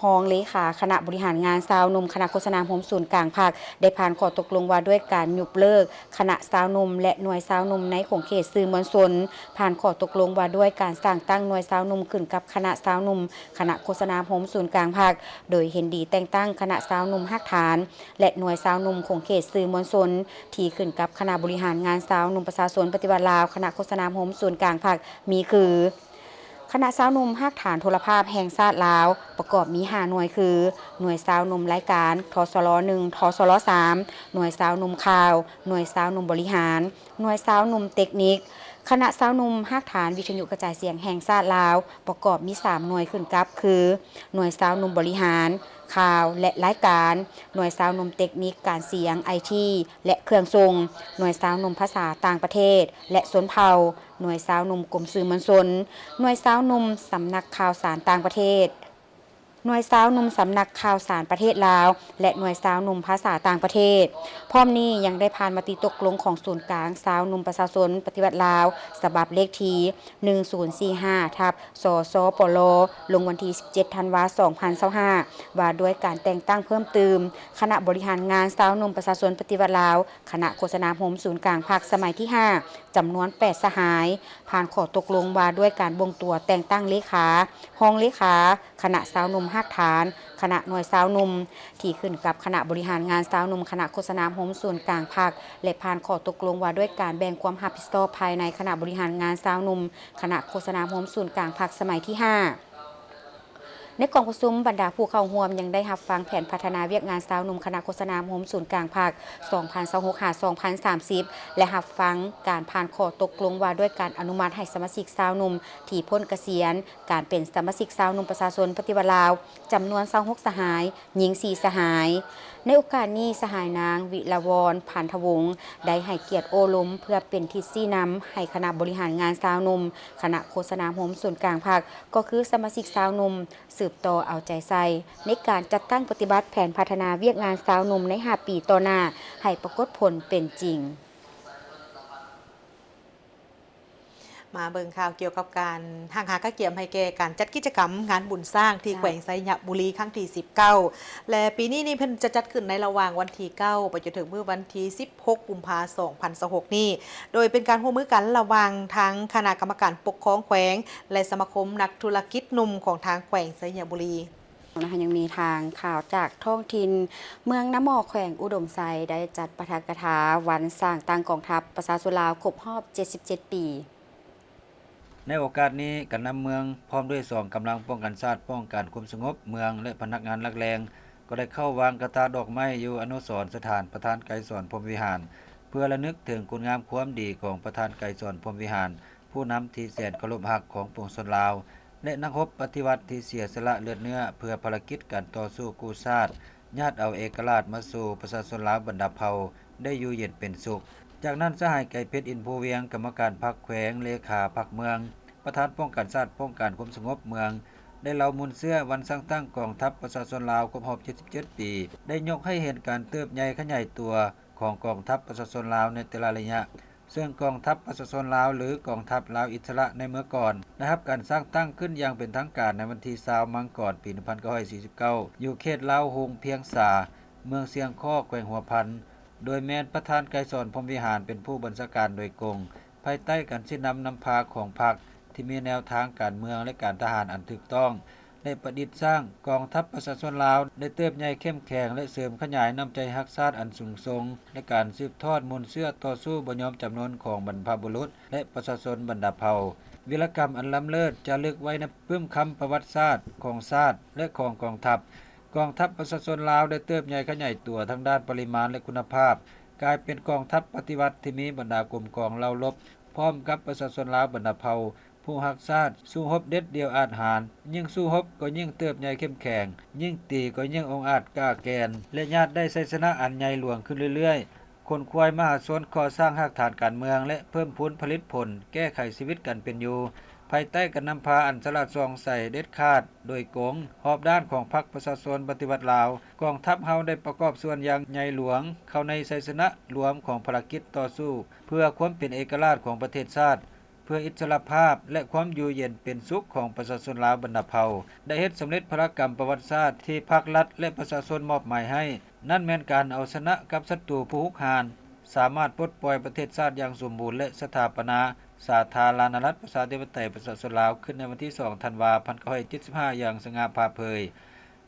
รองเลขาคณะบริหารงานสาวหนุ่มคณะโฆษณาพรมศูนย์กลางภาคได้ผ่านข้อตกลงว่าด้วยการยกเลิกคณะสาวหนุ่มและหน่วยสาวหนุ่มในของเขตสื่อมวลชนผ่านข้อตกลงว่าด้วยการสร้างตั้งหน่วยสาวหนุ่มขึ้นกับคณะสาวหนุ่มคณะโฆษณาพรมศูนย์กลางภาคโดยเห็นดีแต่งตั้งคณะสาวหนุ่มฮักฐานและหน่วยสาวหนุ่มของเขตสื่อมวลชนที่ขึ้นกับคณะบริหารงานสาวหนุ่มประชาชนปฏิบัติลาวคณะโฆษณาพรมศูนย์กลางภาคมีคือคณะสาวหนุ่มฮักฐานโทรภาพแห่งชาติลาวประกอบมี5หน่วยคือหน่วยสาวหนุ่มรายการทสล1ทสล3หน่วยสาวหนุ่มข่าวหน่วยสาวหนุ่มบริหารหน่วยสาวหนุ่มเทคนิคคณะสาวหนุ่มฮักฐานวิทยุกระจายเสียงแห่งชาติลาวประกอบมี3หน่วยขึ้นกับคือหน่วยสาวหนุ่มบริหารข่าวและรายการหน่วยสาวหนุ่มเทคนิคการเสียงไอทีและเครื่องทรงหน่วยสาวหนุ่มภาษาต่างประเทศและชนเผ่าหน่วยสาวหนุ่มกรมสื่อมวลชนหน่วยสาวหนุ่มสำนักข่าวสารต่างประเทศหน่วยสาวหนุ่มสำนักข่าวสารประเทศลาวและหน่วยสาวหนุ่มภาษาต่างประเทศพร้อมนี้ยังได้ผ่านมติตกลงของศูนย์กลางสาวหนุ่มประชาชนปฏิบัติลาวฉบับเลขที่1045/สสปลลงวันที่17ธันวาคม2025ว่าด้วยการแต่งตั้งเพิ่มเติมคณะบริหารงานสาวหนุ่มประชาชนปฏิบัติลาวคณะโฆษณาพรมศูนย์กลางภาคสมัยที่ 5จำนวน8สหายผ่านข้อตกลงว่าด้วยการบ่งตัวแต่งตั้งเลขารองเลขาคณะสาวหนุ่มฮักฐานคณะหน่วยสาวหนุ่มที่ขึ้นกับคณะบริหารงานสาวหนุ่มคณะโฆษณาพรมศูนย์กลางภาคและผ่านข้อตกลงว่าด้วยการแบ่งความรับผิดชอบภายในคณะบริหารงานสาวหนุ่มคณะโฆษณาพรมศูนย์กลางภาคสมัยที่ 5ในกองประชุมบรรดาผู้เข้าร่วมยังได้รับฟังแผนพัฒนาเวียกงานสาวหนุ่มคณะโฆษณาพรมศูนย์กลางภาค 2026-2030 และรับฟังการผ่านข้อตกลงว่าด้วยการอนุมัติให้สมาชิกสาวหนุ่มที่พ้นเกษียณการเป็นสมาชิกสาวหนุ่มประชาชนปฏิวัติลาวจำนวน26สหายหญิง4สหายในโอกาสนี้สหายนางวิรวรรณพันธวงศ์ได้ให้เกียรติโอลมเพื่อเป็นทิศชี้นำให้คณะบริหารงานสาวหนุ่มคณะโฆษณาพรมศูนย์กลางภาคก็คือสมาชิกสาวหนุ่มสืบต่อเอาใจใส่ในการจัดตั้งปฏิบัติแผนพัฒนาเวียกงานสาวหนุ่มใน5ปีต่อหน้าให้ปรากฏผลเป็นจริงมาเบิ่งข่าวเกี่ยวกับการห่างหากระเกียมให้แก่การจัดกิจกรรมงานบุญสร้างที่แขวงไซยบุรีครั้งที่19และปีนี้นี่เพิ่นจะจัดขึ้นในระหว่างวันที่9ไปจนถึงมื้อวันที่16กุมภาพันธ์2026นี้โดยเป็นการร่วมมือกันระหว่างทางคณะกรรมการปกครองแขวงและสมาคมนักธุรกิจหนุ่มของทางแขวงไซยบุรีนะคะยังมีทางข่าวจากท้องถิ่นเมืองน้ำหมอกแขวงอุดมไซได้จัดปาฐกถาวันสร้างตั้งกองทัพประชาชนลาวครบรอบ77ปีในโอกาสนี้การนำเมืองพร้อมด้วย2กำลังป้องกันชาติป้องกันความสงบเมืองและพนักงานลักแรงก็ได้เข้าวางกระทาดอกไม้อยู่อนุสรณ์สถานประธานไกรสอนพรหมวิหารเพื่อระลึกถึงคุณงามความดีของประธานไกรสอนพรหมวิหารผู้นำที่แสนเคารพรักของปวงชนลาวและนักรบปฏิวัติที่เสียสละเลือดเนื้อเพื่อภารกิจการต่อสู้กู้ชาติญาติเอาเอกราชมาสู่ประชาชนลาวบรรดาเผ่าได้อยู่เย็นเป็นสุขจากนั้นสหายไก่เพชรอินภูเวียงกรรมการพรรคแขวงเลขาพรรคเมืองประธานป้องกันชาติป้องกันความสงบเมืองได้เล่ามุนเสื้อวันสร้างตั้งกองทัพประชาชนลาวครบรอบ77ปีได้ยกให้เห็นการเติบใหญ่ขยายตัวของกองทัพประชาชนลาวในแต่ละระยะซึ่งกองทัพประชาชนลาวหรือกองทัพลาวอิสระในเมื่อก่อนนะครับการสร้างตั้งขึ้นอย่างเป็นทางการในวันที่20มังกรปี1949อยู่เขตลาวฮงเพียงสาเมืองเสียงข้อแขวงหัวพันโดยแม้นประธานไกรสอนพรหมวิหารเป็นผู้บัญชาการโดยกง ภายใต้การชี้นำพาของพรรคที่มีแนวทางการเมืองและการทหารอันถูกต้องได้ประดิษฐ์สร้างกองทัพประชาชนลาวได้เติบใหญ่เข้มแข็งและเสริมขยายน้ำใจรักชาติอันสูงส่งและการสืบทอดมนต์เชื่อต่อสู้บ่ยอมจำนนของบรรพบุรุษและประชาชนบรรดาเผ่าวีรกรรมอันล้ำเลิศจะลึกไว้ในปึ้มคำประวัติศาสตร์ของชาติและของกองทัพประชาชนลาวได้เติบใหญ่ขยายตัวทั้งด้านปริมาณและคุณภาพกลายเป็นกองทัพปฏิวัติที่มีบรรดากลุ่มกองเหล่ารบพร้อมกับประชาชนลาวบรรดาเผ่าผู้รักชาติสู้รบเด็ดเดียวอาจหารยิ่งสู้รบก็ยิ่งเติบใหญ่เข้มแข็งยิ่งตีก็ยิ่งองอาจกล้าแกนและญาติได้ชัยชนะอันใหญ่หลวงขึ้นเรื่อยๆคนควายมหาชนก่อสร้างรากฐานการเมืองและเพิ่มพูนผลิตผลแก้ไขชีวิตกันเป็นอยู่ภายใต้การนำพาอันสลัดซองใส่เด็ดขาดโดยกงหอบด้านของพรรคประชาชนปฏิวัติลาวกองทัพเฮาได้ประกอบส่วนอย่างใหญ่หลวงเข้าในชัยชนะรวมของภารกิจต่อสู้เพื่อความเป็นเอกราชของประเทศชาติเพื่ออิสรภาพและความอยู่เย็นเป็นสุขของประชาชนลาวบรรดาเผ่าได้เฮ็ดสำเร็จภารกรรมประวัติศาสตร์ที่ภาครัฐและประชาชนมอบหมายให้นั่นแม่นการเอาชนะกับศัตรูผู้ฮุกหาญสามารถปลดปล่อยประเทศชาติอย่างสมบูรณ์และสถาปนาสาธารณรัฐประชาธิปไตยประชาชนลาวขึ้นในวันที่ 2 ธันวาคม 1975 อย่างสง่าผ่าเผย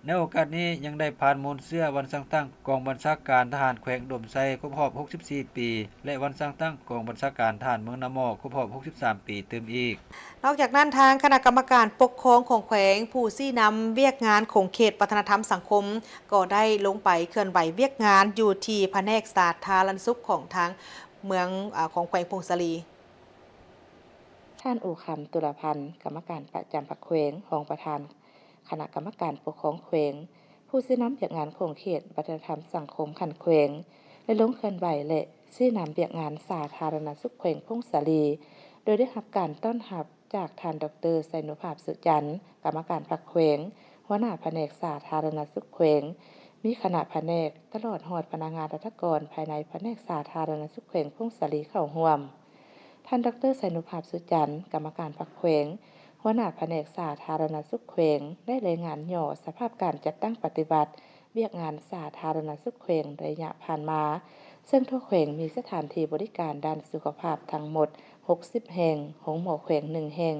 ในโอกาสนี้ยังได้ผ่านมนต์เสื้อวันสร้างตั้งกองบัญชาการทหารแขวงดมไซครบรอบ 64 ปีและวันสร้างตั้งกองบัญชาการทหารเมืองนามอครบรอบ 63 ปีเติมอีกนอกจากนั้นทางคณะกรรมการปกครองของแขวงผู้ซี่นำเวียกงานของเขตวัฒนธรรมสังคมก็ได้ลงไปเคลื่อนไหวเวียกงานอยู่ที่แผนกสาธารณสุขของทางเมืองของแขวงพงศลีท่านอู่คำตุลพันธ์กรรมการประจำพรรคแขวงรองประธานคณะกรรมการปกครองแขวงผู้ซี้นำเวียกงานของเขตวัฒนธรรมสังคมขันแขวงได้ลงเคลื่อนไหวและซี้นำเวียกงานสาธารณสุขแขวงพงศลีโดยได้รับการต้อนรับจากท่านดร.ไสนุภาพสุจันทร์กรรมการพรรคแขวงหัวหน้าแผนกสาธารณสุขแขวงมีคณะแผนกตลอดฮอดพนักงานราชการภายในแผนกสาธารณสุขแขวงพงศลีเข้าร่วมท่านดร.ไสนุภาพสุจันทร์กรรมการพรรคแขวงหัวหน้าแผนกสาธารณสุขแขวงได้รายงานย่อสภาพการจัดตั้งปฏิบัติเวียกงานสาธารณสุขแขวงระยะผ่านมาซึ่งทั่วแขวงมีสถานที่บริการด้านสุขภาพทั้งหมด60แห่งโรงหมอแขวง1แห่ง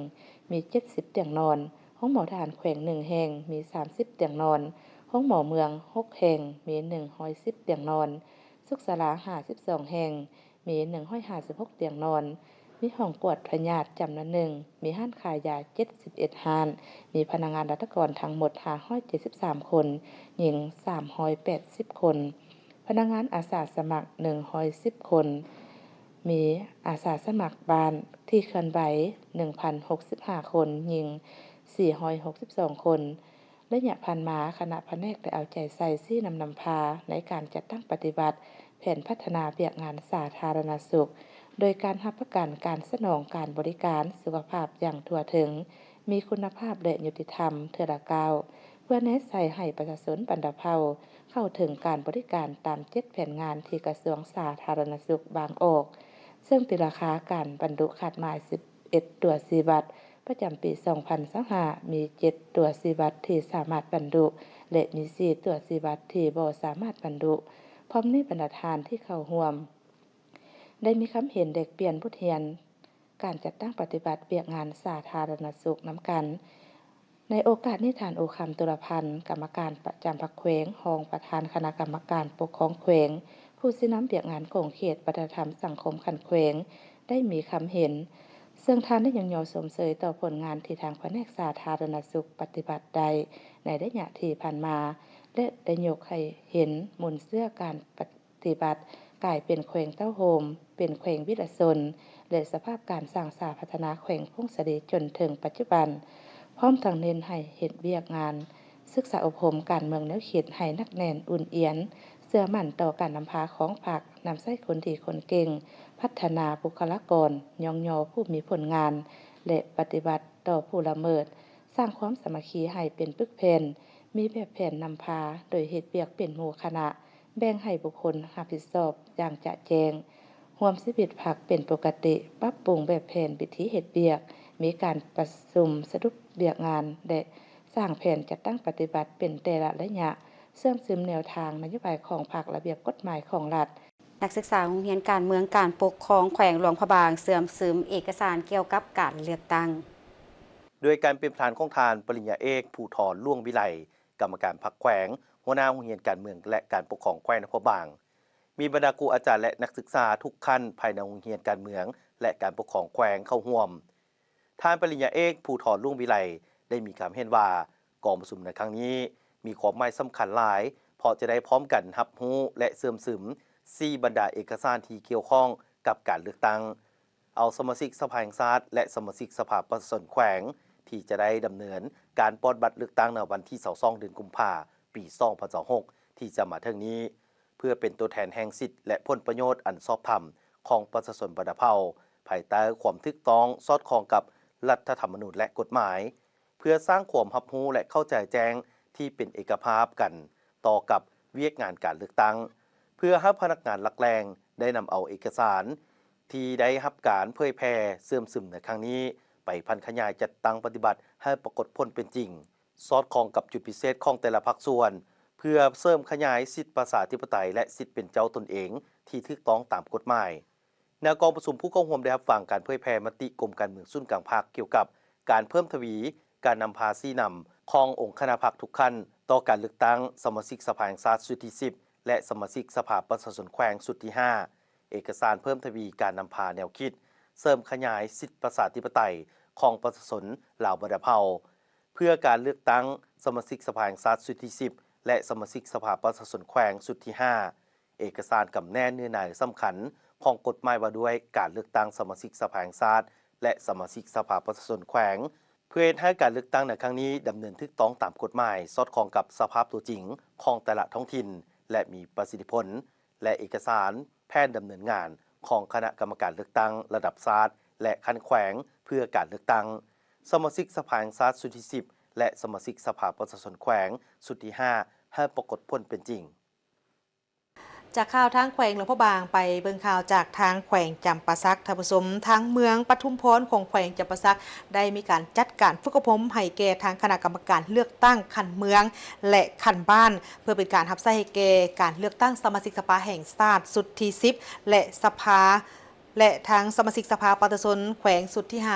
มี70เตียงนอนโรงหมอทหารแขวง1แห่งมี30เตียงนอนโรงหมอเมือง6แห่งมี110เตียงนอนสุขศาลา52แห่งมี156เตียงนอนมีห้องกวดพยาธิจำนวนหนึ่งมีห้านขายยา71ห้านมีพนักงานราชการทั้งหมด573คนหญิง380คนพนักงานอาสาสมัคร110คนมีอาสาสมัครบ้านที่เคลื่อนไหว 1,065 คนหญิง462คนระยะผ่านมาคณะแผนกได้เอาใจใส่ซี้นำพาในการจัดตั้งปฏิบัติแผนพัฒนาเวียกงานสาธารณสุขโดยการรับประกันการสนองการบริการสุขภาพอย่างทั่วถึงมีคุณภาพและยุติธรรมเทื่อละก้าวเพื่อแนะใส่ให้ประชาชนบรรดาเผ่าเข้าถึงการบริการตาม7แผนงานที่กระทรวงสาธารณสุขบางออกซึ่งติราคาการบรรดุขาดหมาย11ตัวสีบัตรประจำปี2025มี7ตัวสีบัตรที่สามารถบรรดุและมี4ตัวสีบัตรที่บ่สามารถบรรดุพร้อมนี้บรรดาทานที่เข้าร่วมได้มีคำเห็นเด็กเปลี่ยนผู้เรียนการจัดตั้งปฏิบัติเวียกงานสาธารณสุขนำกันในโอกาสนี้ท่านโอคำตุลพันธ์กรรมการประจำพรรคแขวงรองประธานคณะกรรมการปกครองแขวงผู้ซี้นำเวียกงานของเขตวัฒนธรรมสังคมขันแขวงได้มีคำเห็นซึ่งท่านได้ยังยอสมเสยต่อผลงานที่ทางแผนกสาธารณสุขปฏิบัติใดในระยะที่ผ่านมาและได้ยกให้เห็นมนต์เสื้อการปฏิบัติกลายเป็นแขวงเต้าโฮมเป็นแขวงวิรชนและสภาพการสร้างสาพัฒนาแขวงพงศลีจนถึงปัจจุบันพร้อมทั้งเน้นให้เฮ็ดเวียกงานศึกษาอบรมการเมืองแนวคิดให้นักแน่นอุ่นเอียนเชื่อมั่นต่อการนำพาของพรรคนำใช้คนดีคนเก่งพัฒนาบุคลากรย่องยอผู้มีผลงานและปฏิบัติต่อผู้ละเมิดสร้างความสามัคคีให้เป็นปึกแผ่นมีแบบแผนนำพาโดยเฮ็ดเวียกเป็นหมู่คณะแบ่งให้บุคคลรับผิดชอบอย่างจะแจงร่วมชีวิตพรรคเป็นปกติปรับปรุงแบบแผนวิธีเฮ็ดเวียกมีการประชุมสรุปเวียกงานและสร้างแผนจัดตั้งปฏิบัติเป็นแต่ละระยะเสริมซึมแนวทางนโยบายของพรรคระเบียบกฎหมายของรัฐ นักศึกษาโรงเรียนการเมืองการปกครองแขวงหลวงพระบางเสื่อมซึมเอกสารเกี่ยวกับการเลือกตั้งโดยการเป็นประธานของทานปริญญาเอกผู้ถอนล่วงวิไลกรรมการพรรคแขวงหัวหน้าโรงเรียนการเมืองและการปกครองแขวงนครบางมีบรรดาครูอาจารย์และนักศึกษาทุกขั้นภายในโรงเรียนการเมืองและการปกครองแขวงเข้าร่วมท่านปริญญาเอกผู้ถอนล่วงวิไลได้มีความเห็นว่ากองประชุมในครั้งนี้มีความหมายสำคัญหลายเพราะจะได้พร้อมกันรับรู้และเสริมซึม4บรรดาเอกสารที่เกี่ยวข้องกับการเลือกตั้งเอาสมาชิกสภาแห่งชาติและสมาชิกสภาประชาชนแขวงที่จะได้ดำเนินการปลดบัตรเลือกตั้งในวันที่22เดือนกุมภาพันธ์ปี2026ที่จะมาถึงนี้เพื่อเป็นตัวแทนแห่งสิทธิและผลประโยชน์อันชอบธรรมของประชาชนบรรดาเผ่าภายใต้ความถูกต้องสอดคล้องกับรัฐธรรมนูญและกฎหมายเพื่อสร้างความรับรู้และเข้าใจแจ้งที่เป็นเอกภาพกันต่อกับเวียกงานการเลือกตั้งเพื่อให้พนักงานหลักแรงได้นำเอาเอกสารที่ได้รับการเผยแพร่เสื่อมซึมในครั้งนี้ไปพันขยายจัดตั้งปฏิบัติให้ปรากฏผลเป็นจริงสอดคล้องกับจุดพิเศษของแต่ละภาคส่วนเพื่อเสริมขยายสิทธิประชาธิปไตยและสิทธิเป็นเจ้าตนเองที่ถูกต้องตามกฎหมายแนวกองประชุมผู้เข้าร่วมได้รับฟังการเผยแพร่มติกรมการเมืองศูนย์กลางภาคเกี่ยวกับการเพิ่มทวีการนำภาษีนำขององค์คณะพรรคทุกขั้นต่อการเลือกตั้งสมาชิกสภาแห่งชาติสุดที่10และสมาชิกสภาประชาชนแขวงสุดที่5เอกสารเพิ่มทวีการนำพาแนวคิดเสริมขยายสิทธิประชาธิปไตยของประชาชนเหล่าบรรดาเผ่าเพื่อการเลือกตั้งสมาชิกสภาแห่งชาติสุดที่10และสมาชิกสภาประชาชนแขวงสุดที่5เอกสารกำแนกเนื้อหาสำคัญของกฎหมายว่าด้วยการเลือกตั้งสมาชิกสภาแห่งชาติและสมาชิกสภาประชาชนแขวงเพื่อให้การเลือกตั้งในครั้งนี้ดำเนินถูกต้องตามกฎหมายสอดคล้องกับสภาพตัวจริงของแต่ละท้องถิ่นและมีประสิทธิผลและเอกสารแผนดำเนินงานของคณะกรรมการเลือกตั้งระดับชาติและคันแขวงเพื่อการเลือกตั้งสมาชิกสภาแห่งชาติสุดที่10และสมาชิกสภาประชาชนแขวงสุดที่5ให้ปรากฏผลเป็นจริงจากข่าวทางแขวงหลวงพระบางไปเบิ่งข่าวจากทางแขวงจำปาสักท่านผู้ชมทางเมืองปทุมพรของแขวงจำปาสักได้มีการจัดการฝึกอบรมให้แก่ทางคณะกรรมการเลือกตั้งขันเมืองและขันบ้านเพื่อเป็นการรับใช้ให้แก่การเลือกตั้งสมาชิกสภาแห่งชาติสุดที่10และสภาและทางสมาชิกสภาประชาชนแขวงสุดที่5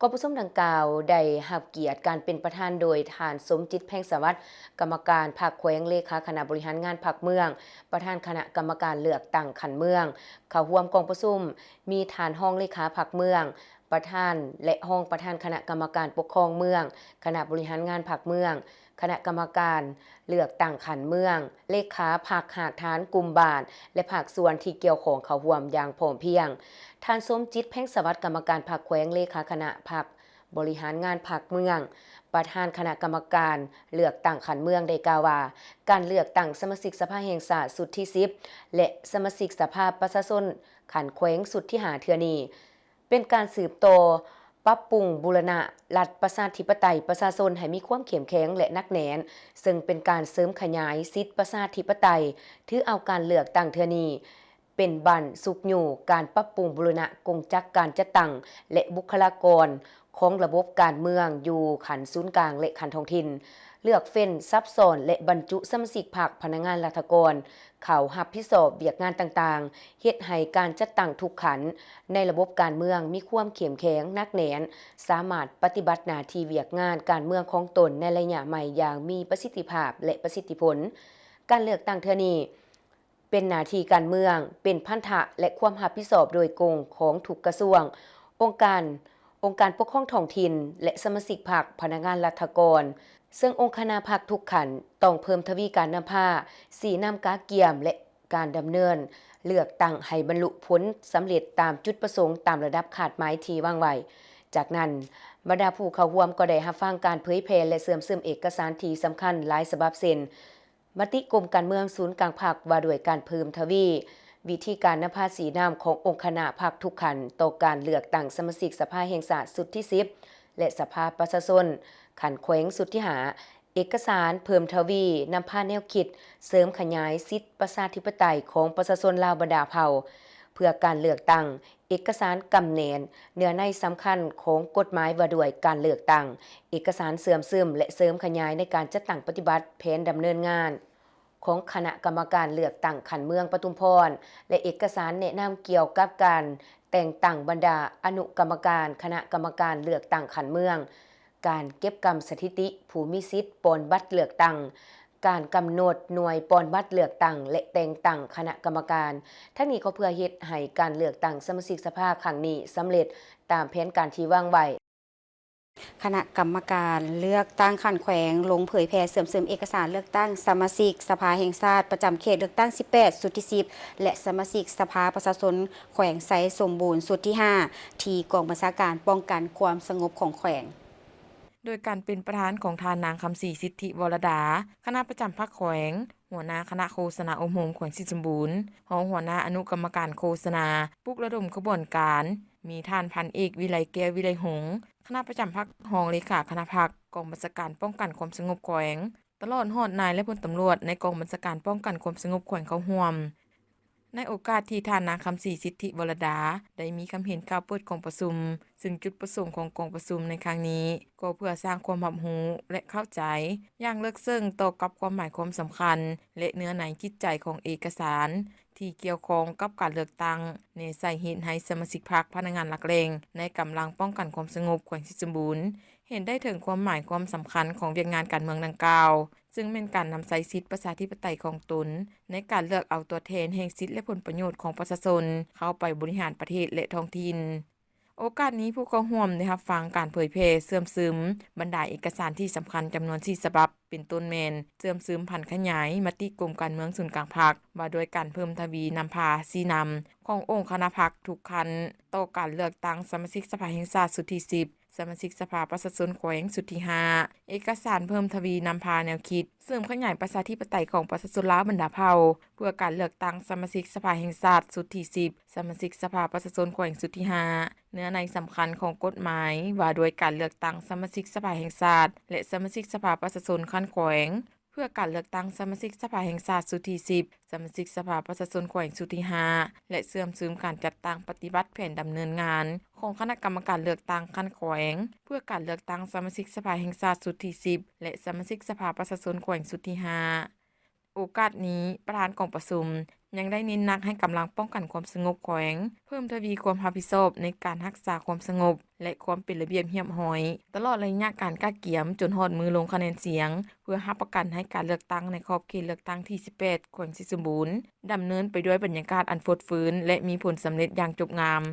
กองประชุมดังกล่าวได้รับเกียรติการเป็นประธานโดยท่านสมจิตแพ่งสวัสดิ์กรรมการภาคแขวงเลขาคณะบริหารงานภาคเมืองประธานคณะกรรมการเลือกตั้งขันเมืองเข้าร่วมกองประชุมมีท่านห้องเลขาภาคเมืองประธานและห้องประธานคณะกรรมการปกครองเมืองคณะบริหารงานภาคเมืองคณะกรรมการเลือกตั้งขันเมืองเลขาภาคหากฐานกลุ่มบ้านและภาคส่วนที่เกี่ยวข้องเข้าร่วมอย่างพร้อมเพรียงท่านสมจิตแพ่งสวัสดิ์กรรมการภาคแขวงเลขาคณะภาคบริหารงานภาคเมืองประธานคณะกรรมการเลือกตั้งขันเมืองได้กล่าวว่าการเลือกตั้งสมาชิกสภาแห่งชาติสุดที่10และสมาชิกสภาประชาชนขันแขวงสุดที่5เทื่อนี้เป็นการสืบต่อปรับปรุงบูรณะรัฐประชาธิปไตยประชาชนให้มีความเข้มแข็งและหนักแน่นซึ่งเป็นการเสริมขยายสิทธิประชาธิปไตยถือเอาการเลือกตั้งเทื่อนี้เป็นบั้นสุกอยู่การปรับปรุงบูรณะกงจักการจัดตั้งและบุคลากรของระบบการเมืองอยู่ขันศูนย์กลางและขันท้องถิ่นเลือกเฟ้นซับซ้อนและบรรจุสมาชิกพรรคพนักงานราชการเขารับผิดชอบเวียกงานต่างๆเฮ็ดให้การจัดตั้งทุกขันในระบบการเมืองมีความเข้มแข็งหนักแน่นสามารถปฏิบัติหน้าที่เวียกงานการเมืองของตนในระยะใหม่อย่างมีประสิทธิภาพและประสิทธิผลการเลือกตั้งเทื่อนี้เป็นหน้าที่การเมืองเป็นพันธะและความรับผิดชอบโดยกงของทุกกระทรวงองค์การปกครองท้องถิ่นและสมาชิกพรรคพนักงานราชการซึ่งองค์คณะพรรคทุกขันต้องเพิ่มทวีการนำพาสีนำกาเกียมและการดำเนินเลือกตั้งให้บรรลุผลสำเร็จตามจุดประสงค์ตามระดับขาดหมายที่วางไว้จากนั้นบรรดาผู้เข้าร่วมก็ได้รับฟังการเผยแพร่และเสริมซึมเอกสารที่สำคัญหลายฉบับเช่นมติกรมการเมืองศูนย์กลางพรรคว่าด้วยการเพิ่มทวีวิธีการนำพาสีน้ำขององค์คณะพรรคทุกขันต่อการเลือกตั้งสมาชิกสภาแห่งชาติสุดที่10และสภาประชาชนขันแขวงสุดที่5เอกสารเพิ่มทวีนำพาแนวคิดเสริมขยายสิทธิประชาธิปไตยของประชาชนลาวบรรดาเผ่าเพื่อการเลือกตั้งเอกสารกำเนิดเนื้อในสำคัญของกฎหมายว่าด้วยการเลือกตั้งเอกสารเสื่อมซึมและเสริมขยายในการจัดตั้งปฏิบัติแผนดำเนินงาน ของคณะกรรมการเลือกตั้งขันเมืองปทุมพรและเอกสารแนะนำเกี่ยวกับการแต่งตั้งบรรดาอนุกรรมการคณะกรรมการเลือกตั้งขันเมืองการเก็บกรรมสถิติผู้มีสิทธิ์ปนบัตรเลือกตั้งการกำหนดหน่วยปนบัตรเลือกตั้งและแต่งตั้งคณะกรรมการทั้งนี้ก็เพื่อเฮ็ดให้การเลือกตั้งสมาชิกสภาครั้งนี้สำเร็จตามแผนการที่วางไว้คณะกรรมการเลือกตั้งขันแขวงลงเผยแพร่เสริมเอกสารเลือกตั้งสมาชิกสภาแห่งชาติประจำเขตเลือกตั้ง18สุดที่10และสมาชิกสภาประชาชนแขวงไซสมบูรณ์สุดที่5ที่กองบัญชาการป้องกันความสงบของแขวงโดยการเป็นประธานของทานนางคำศรีสิทธิวรดาคณะประจำพรรคแขวงหัวหน้าคณะโฆษณาองค์โฮมแขวงสิสมบูรณ์รองหัวหน้าอนุกรรมการโฆษณาปลุกระดมขบวนการมีท่านพันเอกวิไลแก้ววิไลหงส์คณะประจำพรรครองเลขาคณะพรรคกองบัญชาการป้องกันความสงบแขวงตลอดฮอดนายและพลตำรวจในกองบัญชาการป้องกันความสงบแขวงเข้าร่วมในโอกาสที่ท่านนางคำศรีสิทธิวรดาได้มีคำเห็นข่าวเปิดกองประชุมซึ่งจุดประสงค์ของกองประชุมในครั้งนี้ก็เพื่อสร้างความรับรู้และเข้าใจอย่างลึกซึ้งต่อกับความหมายความสำคัญและเนื้อในจิตใจของเอกสารที่เกี่ยวข้องกับการเลือกตั้งในสาเหตุให้สมาชิกพรรคพนักงานหลักแหล่งในกำลังป้องกันความสงบแขวงสิสมบูรณ์เห็นได้ถึงความหมายความสำคัญของเวียกงานการเมืองดังกล่าวซึ่งเป็นการนำใช้สิทธิประชาธิปไตยของตนในการเลือกเอาตัวแทนแห่งสิทธิและผลประโยชน์ของประชาชนเข้าไปบริหารประเทศและท้องถิ่นโอกาสนี้ผู้เข้าร่วมได้รับฟังการเผยแพร่เสื่อมซึมบรรดาเอกสารที่สำคัญจำนวน4ฉบับเป็นต้นแมนเสื่อมซึมพันขยายมติกรมการเมืองศูนย์กลางพรรคว่าโดยการเพิ่มทวีนำพาสีนำขององค์คณะพรรคทุกคันต่อการเลือกตั้งสมาชิกสภาแห่งชาติสุดที่10สมาชิกสภาประชาชนแขวงสุดที่5เอกสารเพิ่มทวีนำพาแนวคิดเสริมขยายประชาธิปไตยของประชาชนลาวบรรดาเผ่าเพื่อการเลือกตั้งสมาชิกสภาแห่งชาติสุดที่10สมาชิกสภาประชาชนแขวงสุดที่5เนื้อในสำคัญของกฎหมายว่าโดยการเลือกตั้งสมาชิกสภาแห่งชาติและสมาชิกสภาประชาชนขั้นแขวงเพื่อการเลือกตั้งสมาชิกสภาแห่งชาติสุดที่10สมาชิกสภาประชาชนแขวงสุดที่5และเสื่อมซึมการจัดตั้งปฏิบัติแผนดำเนินงานของคณะกรรมการเลือกตั้งขั้นแขวงเพื่อการเลือกตั้งสมาชิกสภาแห่งชาติสุดที่10และสมาชิกสภาประชาชนแขวงสุดที่5โอกาสนี้ประธานกองประชุมยังได้เน้นหนักให้กำลังป้องกันความสงบแขวงเพิ่มทวีความรับผิดชอบในการรักษาความสงบและความเป็นระเบียบเรียบร้อยตลอดระยะการกาเกียมจนฮอดมือลงคะแนนเสียงเพื่อรับประกันให้การเลือกตั้งในขอบเขตเลือกตั้งที่18แขวงสิสมบูรณ์ดำเนินไปด้วยบรรยากาศอันฟดฟื้นและมีผลสำเร็จอย่างจบงาม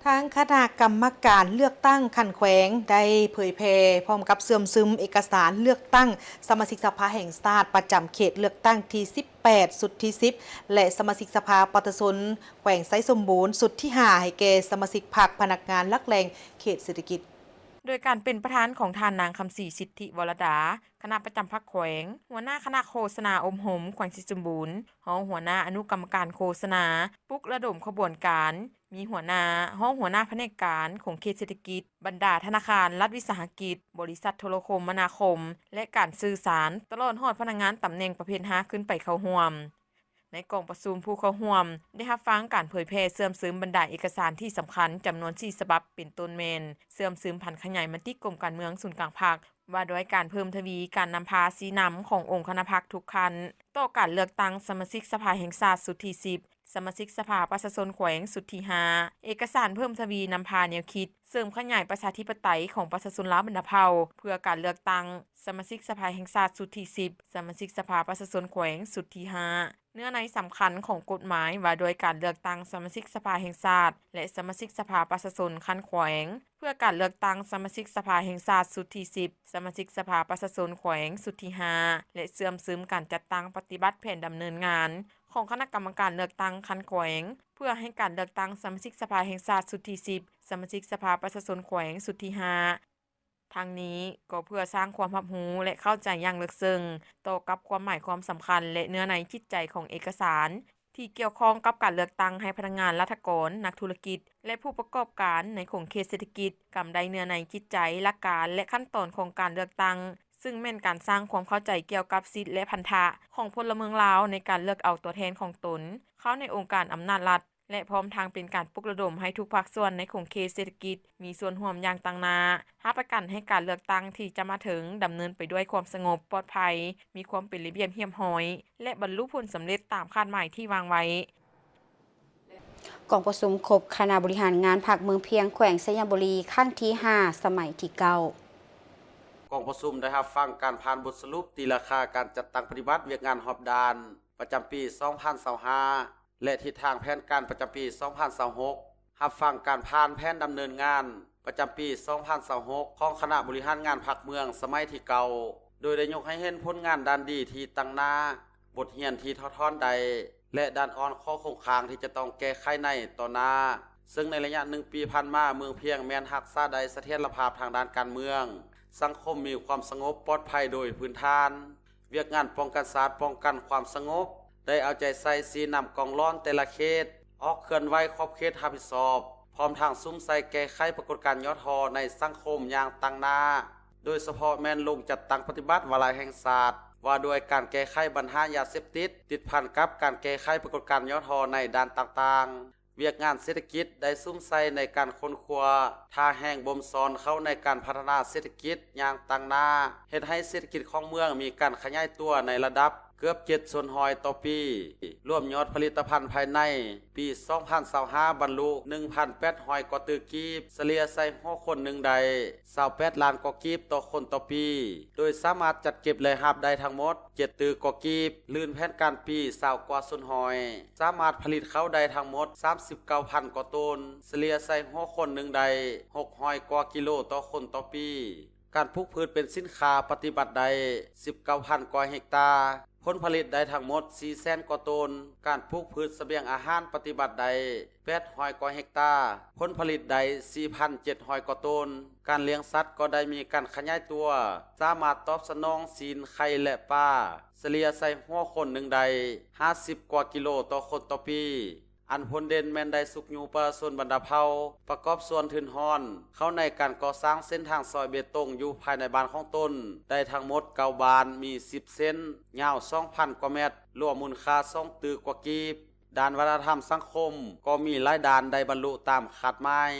ทางคณะกรรมการเลือกตั้งขันแขวงได้เผยแพร่พร้อมกับเสื่อมซึมเอกสารเลือกตั้งสมาชิกสภาแห่งชาติประจำเขตเลือกตั้งที่18สุดที่10และสมาชิกสภาประชาชนแขวงไซสมบูรณ์สุดที่5ให้แก่สมาชิกพรรคพนักงานหลักแหล่งเขตเศรษฐกิจโดยการเป็นประธานของทานนางคำศรีสิทธิวรดาคณะประจำพรรคแขวงหัวหน้าคณะโฆษณาอมหมแขวงสิสมบูรณ์รองหัวหน้าอนุกรรมการโฆษณาปลุกระดมขบวนการมีหัวหน้าห้องหัวหน้าแผนกการของเขตเศรษฐกิจบรรดาธนาคารรัฐวิสาหกิจบริษัทโทรคมนาคมและการสื่อสารตลอดฮอดพนักงานตำแหน่งประเภท5ขึ้นไปเข้าร่วมในกองประชุมผู้เข้าร่วมได้รับฟังการเผยแพร่เสื่อมซึมบรรดาเอกสารที่สำคัญจำนวน4ฉบับเป็นต้นแมนเสื่อมซึมพันขยายมติกรมการเมืองศูนย์กลางพรรคว่าด้วยการเพิ่มทวีการนำพาสีนำขององค์คณะพรรคทุกคันต่อการเลือกตั้งสมาชิกสภาแห่งชาติสุดที่10สมาชิกสภาประชาชนแขวงสุดที่5เอกสารเพิ่มทวีนำพาแนวคิดเสริมขยายประชาธิปไตยของประชาชนลาวบรรดาเผ่าเพื่อการเลือกตั้งสมาชิกสภาแห่งชาติสุดที่10สมาชิกสภาประชาชนแขวงสุดที่5เนื้อในสำคัญของกฎหมายว่าโดยการเลือกตั้งสมาชิกสภาแห่งชาติและสมาชิกสภาประชาชนขั้นแขวงเพื่อการเลือกตั้งสมาชิกสภาแห่งชาติสุดที่10สมาชิกสภาประชาชนแขวงสุดที่5และเสื่อมซึมการจัดตั้งปฏิบัติแผนดำเนินงานของคณะกรรมการเลือกตั้งขั้นแขวงเพื่อให้การเลือกตั้งสมาชิกสภาแห่งชาติสุดที่10สมาชิกสภาประชาชนแขวงสุดที่5ทางนี้ก็เพื่อสร้างความรับรู้และเข้าใจอย่างลึกซึ้งต่อกับความหมายความสำคัญและเนื้อในจิตใจของเอกสารที่เกี่ยวข้องกับการเลือกตั้งให้พนักงานรัฐกรนักธุรกิจและผู้ประกอบการในของเขตเศรษฐกิจกำได้เนื้อในจิตใจหลักการและขั้นตอนของการเลือกตั้งซึ่งแม่นการสร้างความเข้าใจเกี่ยวกับสิทธิและพันธะของพลเมืองลาวในการเลือกเอาตัวแทนของตนเข้าในองค์การอำนาจรัฐ และพร้อมทางเป็นการปลุกระดมให้ทุกภาคส่วนในขงเขตเศรษฐกิจมีส่วนร่วมอย่างต่างหน้ารับประกันให้การเลือกตั้งที่จะมาถึงดำเนินไปด้วยความสงบปลอดภัยมีความเป็นระเบียบเรียบร้อยและบรรลุผลสำเร็จตามคาดหมายที่วางไว้กองประชุมครบคณะบริหารงานภาคเมืองเพียงแขวงสยามบุรีครั้งที่ 5 สมัยที่ 9กองประชุมได้รับฟังการผ่านบทสรุปตีราคาการจัดตั้งปฏิบัติเวียกงานหอบดานประจำปี 2025 และทิศทางแผนการประจำปี 2026 รับฟังการผ่านแผนดำเนินงานประจำปี 2026 ของคณะบริหารงานภาคเมืองสมัยที่เก่าโดยได้ยกให้เห็นผลงานด้านดีที่ตั้งหน้าบทเรียนที่ท้อทอนใดและด้านอ่อนข้อคงคางที่จะต้องแก้ไขในต่อหน้าซึ่งในระยะ1 ปีผ่านมาเมืองเพียงแม้นรักษาได้เสถียรภาพทางด้านการเมืองสังคมมีความสงบปลอดภัยโดยพื้นฐานเวียกงานป้องกันศาสตร์ป้องกันความสงบได้เอาใจใส่สีนำกองร้อนแต่ละเขตออกเคลื่อนไหวขอบเขตรับผิดชอบพร้อมทางซุ้มใส่แก้ไขปรากฏการณ์ยอดฮอในสังคมอย่างตั้งหน้าโดยเฉพาะแม่นลงจัดตั้งปฏิบัติวาระแห่งศาสตร์ว่าด้วยการแก้ไขปัญหายาเสพติดติดพันกับการแก้ไขปรากฏการณ์ยอดฮอในด้านต่างๆเวียกงานเศรษฐกิจได้ซุ่มใส่ในการค้นคว้าท่าแห่งบ่มสอนเข้าในการพัฒนาเศรษฐกิจอย่างต่างหน้าเฮ็ดให้เศรษฐกิจของเมืองมีการขยายตัวในระดับเกือบ7ส่วน100ต่อปีรวมยอดผลิตภัณฑ์ภายในปี 2025 บรรลุ 1,800 กว่าตึกกีบเฉลี่ยใส่หัวคนหนึ่งใด28 ล้านกว่ากีบต่อคนต่อปีโดยสามารถจัดเก็บและรับได้ทั้งหมด7ตึกกว่ากีบลื่นแผนการปี20กว่าส่วน100สามารถผลิตเข้าได้ทั้งหมด 39,000 กว่าต้นเฉลี่ยใส่หัวคนหนึ่งใด600 กว่ากิโลต่อคนต่อปีการปลูกพืชเป็นสินค้าปฏิบัติใด 19,000 กว่าเฮกตาร์ผลผลิตได้ทั้งหมด 400,000 กว่าต้นการปลูกพืชเสบียงอาหารปฏิบัติใด 800 กว่าเฮกตาร์ผลผลิตใด 4,700 กว่าต้นการเลี้ยงสัตว์ก็ได้มีการขยายตัวสามารถตอบสนองศีลไข่และปลาเฉลี่ยใส่หัวคนหนึ่งใด 50 กว่ากิโลต่อคนต่อปีอันผลเด่นแม่นได้สุกอยู่ประชาชนบรรดาเผ่าประกอบส่วนทื่นฮ้อนเข้าในการก่อสร้างเส้นทางซอยเบตงอยู่ภายในบ้านของตนได้ทั้งหมด9บานมี10เส้นยาว 2,000 กว่าเมตรรวมมูลค่า2ตึกกว่ากีบด้านวัฒนธรรมสังคมก็มีหลายด้านได้บรรลุตามคาดหมาย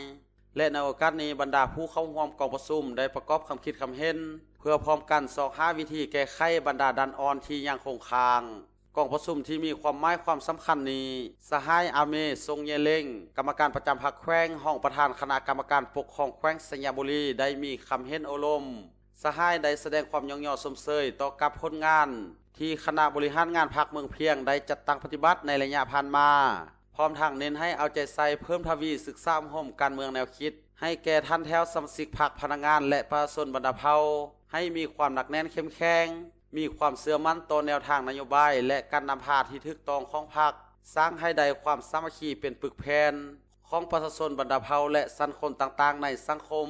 และในโอกาสนี้บรรดาผู้เข้าร่วมกองประชุมได้ประกอบคำคิดคำเห็นเพื่อพร้อมกันสอบหาวิธีแก้ไขบรรดาด้านอ่อนที่ยังคงค้างกองประชุมที่มีความหมายความสำคัญนี้สหายอาเมทรงเยเล่งกรรมการประจำพรรคแขวงห้องประธานคณะกรรมการปกครองแขวงสยามบุรีได้มีคำเห็นอารมณ์สหายได้แสดงความยอมยอสมเสยต่อกับผลงานที่คณะบริหารงานพรรคเมืองเพียงได้จัดตั้งปฏิบัติในระยะผ่านมาพร้อมทางเน้นให้เอาใจใส่เพิ่มทวีศึกษาห่มการเมืองแนวคิดให้แก่ท่านแถวสมาชิกพรรคพนักงานและประชาชนบรรดาเผ่าให้มีความหนักแน่นเข้มแข็งมีความเชื่อมั่นต่อแนวทางนโยบายและการนำพาที่ถูกต้องของพรรคสร้างให้ได้ความสามัคคีเป็นปึกแผ่นของประชาชนบรรดาเผ่าและสังคมต่างๆในสังคม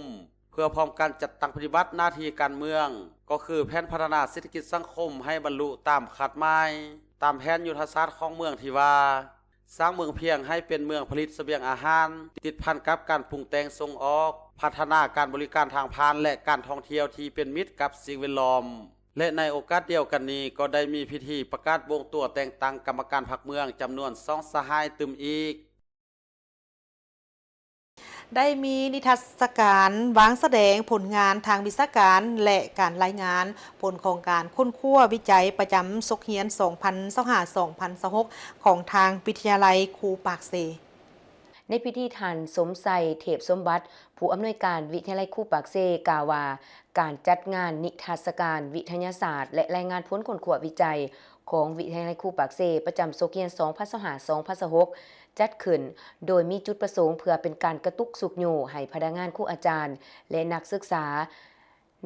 เพื่อพร้อมการจัดตั้งปฏิบัติหน้าที่การเมืองก็คือแผนพัฒนาเศรษฐกิจสังคมให้บรรลุตามคาดหมายตามแผนยุทธศาสตร์ของเมืองที่ว่าสร้างเมืองเพียงให้เป็นเมืองผลิตเสบียงอาหารติดพันกับการปรุงแต่งส่งออกพัฒนาการบริการทางพานและการท่องเที่ยวที่เป็นมิตรกับสิ่งแวดล้อมและในโอกาสเดียวกันนี้ก็ได้มีพิธีประกาศวงตัวแต่งตั้งกรรมการพรรคเมืองจำนวน2สหายตึมอีกได้มีนิทรรศการวางแสดงผลงานทางวิชาการและการรายงานผลของการค้นคว้าวิจัยประจำศกเฮียน 2025-2026 ของทางวิทยาลัยครูปากเซในพิธีท่านสมใส่เทพสมบัติผู้อำนวยการวิทยาลัยครูปากเซกล่าวว่าการจัดงานนิทรรศการวิทยาศาสตร์และรายงานผลค้นคว้าวิจัยของวิทยาลัยครูปากเซประจำศกเฮียน 2025-2026 จัดขึ้นโดยมีจุดประสงค์เพื่อเป็นการกระตุกสุกโยให้พนักงานครูอาจารย์และนักศึกษา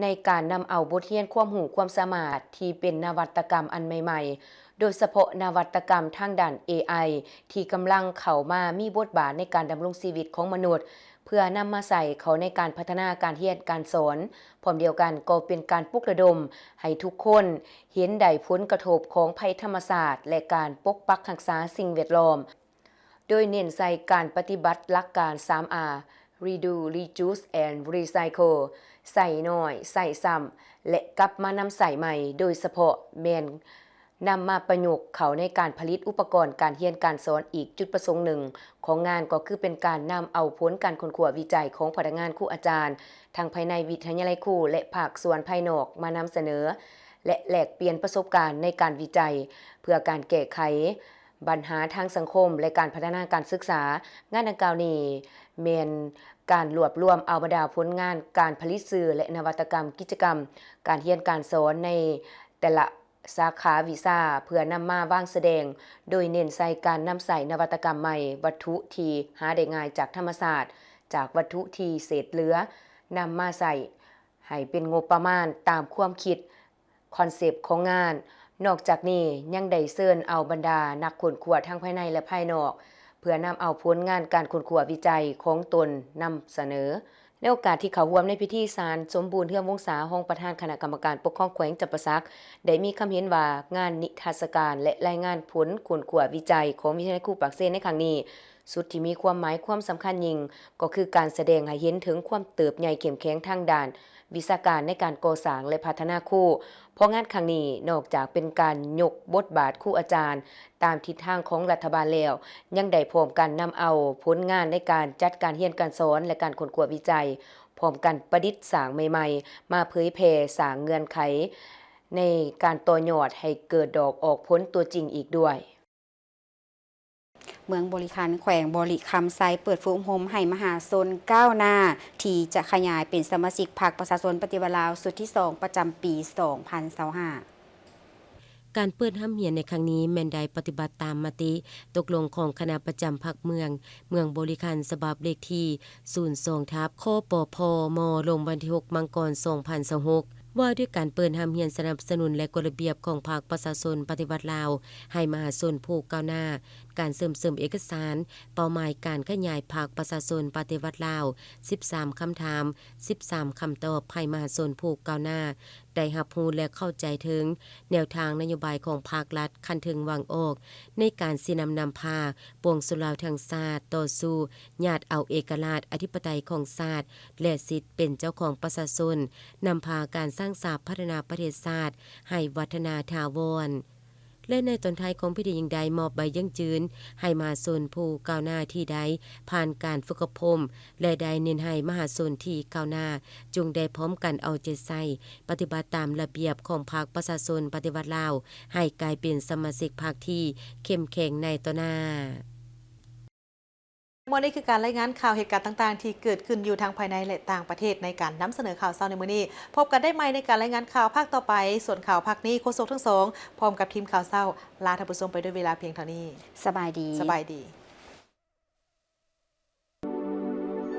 ในการนำเอาบทเรียนความรู้ความสามารถที่เป็นนวัตกรรมอันใหม่ๆโดยเฉพาะนวัตกรรมทางด้าน AI ที่กำลังเข้ามามีบทบาทในการดำรงชีวิตของมนุษย์เพื่อนำมาใส่เขาในการพัฒนาการเรียนการสอนพร้อมเดียวกันก็เป็นการปลุกระดมให้ทุกคนเห็นได้ผลกระทบของภัยธรรมศาสตร์และการปกปักรักษาสิ่งแวดล้อมโดยเน้นใส่การปฏิบัติหลักการ 3R Reduce Reduce and Recycle ใส่น้อยใส่ซ้ำและกลับมานำใส่ใหม่โดยเฉพาะแม่น นำมาประยุกต์เข้าในการผลิตอุปกรณ์การเรียนการสอนอีกจุดประสงค์หนึ่งของงานก็คือเป็นการนำเอาผลการค้นคว้าวิจัยของพนักงานครูอาจารย์ทั้งภายในวิทยาลัยครูและภาคส่วนภายนอกมานำเสนอและแลกเปลี่ยนประสบการณ์ในการวิจัยเพื่อการแก้ไขปัญหาทางสังคมและการพัฒนาการศึกษางานดังกล่าวนี้แม่นการรวบรวมเอาบรรดาผลงานการผลิตสื่อและนวัตกรรมกิจกรรมการเรียนการสอนในแต่ละสาขาวิชาเพื่อนำมาวางแสดงโดยเน้นใส่การนำใส่นวัตกรรมใหม่วัตถุที่หาได้ง่ายจากธรรมศาสตร์จากวัตถุที่เศษเหลือนำมาใส่ให้เป็นงบประมาณตามความคิดคอนเซปต์ของงานนอกจากนี้ยังได้เชิญเอาบรรดานักค้นคว้าทั้งภายในและภายนอกเพื่อนำเอาผลงานการค้นคว้าวิจัยของตนนำเสนอในโอกาสที่เขาร่วมในพิธีศาลสมบูรณ์เทื่อมวงศาห้องประธานคณะกรรมการปกครองแขวงจำปาสักได้มีคำเห็นว่างานนิทรรศการและรายงานผลค้นคว้าวิจัยของวิทยาลัยครูปากเซในครั้งนี้สุดที่มีความหมายความสำคัญยิ่งก็คือการแสดงให้เห็นถึงความเติบใหญ่เข้มแข็งทางด้านวิชาการในการก่อสร้างและพัฒนาครูเพราะงานครั้งนี้นอกจากเป็นการยกบทบาทครูอาจารย์ตามทิศทางของรัฐบาลแล้วยังได้พร้อมกันนำเอาผลงานในการจัดการเรียนการสอนและการค้นคว้าวิจัยพร้อมกันประดิษฐ์สร้างใหม่ๆมาเผยแพร่สร้างเงื่อนไขในการต่อยอดให้เกิดดอกออกผลตัวจริงอีกด้วยเมืองบริคันแขวงบริคำไซเปิดฟูมโฮมให้มหาชนก้าวหน้าที่จะขยายเป็นสมาชิกพรรคประชาชนปฏิวัติลาวสุดที่ 2 ประจำปี 2025 การเปิดห้ำเหียนในครั้งนี้แม่นได้ปฏิบัติตามมติตกลงของคณะประจำพรรคเมืองบริคันฉบับเลขที่02ทับคปพมลงวันที่6มังกร2026ว่าด้วยการเปิดห้ำเหียนสนับสนุนและกฎระเบียบของพรรคประชาชนปฏิวัติลาวให้มหาชนผู้ก้าวหน้าการเสริมเอกสารเป้าหมายการขยายพรรคประชาชนปฏิวัติลาว13คำถาม13คำตอบให้มหาชนผู้ก้าวหน้าได้รับรู้และเข้าใจถึงแนวทางนโยบายของภาครัฐคันถึงวางออกในการสินำพาปวงสุลาวทางชาติต่อสู้ญาติเอาเอกราชอธิปไตยของชาติและสิทธิ์เป็นเจ้าของประชาชนนำพาการสร้างสาพัฒนาประเทศชาติให้วัฒนาถาวรและในตอนท้ายของพิธียิ่งใดมอบใบยั่งยืนให้มหาชนผู้ก้าวหน้าที่ใดผ่านการฝึกอบรมและได้เน้นให้มหาชนที่ก้าวหน้าจงได้พร้อมกันเอาใจใส่ปฏิบัติตามระเบียบของพรรคประชาชนปฏิวัติลาวให้กลายเป็นสมาชิกพรรคที่เข้มแข็งในต่อหน้าวันนี้คือการรายงานข่าวเหตุการณ์ต่างๆที่เกิดขึ้นอยู่ทางภายในและต่างประเทศในการนำเสนอข่าวเช้าในมื้อนี้พบกันได้ใหม่ในการรายงานข่าวภาคต่อไปส่วนข่าวภาคนี้โฆษกทั้งสองพร้อมกับทีมข่าวเช้าลาท่านผู้ชมไปด้วยเวลาเพียงเท่านี้สบายดี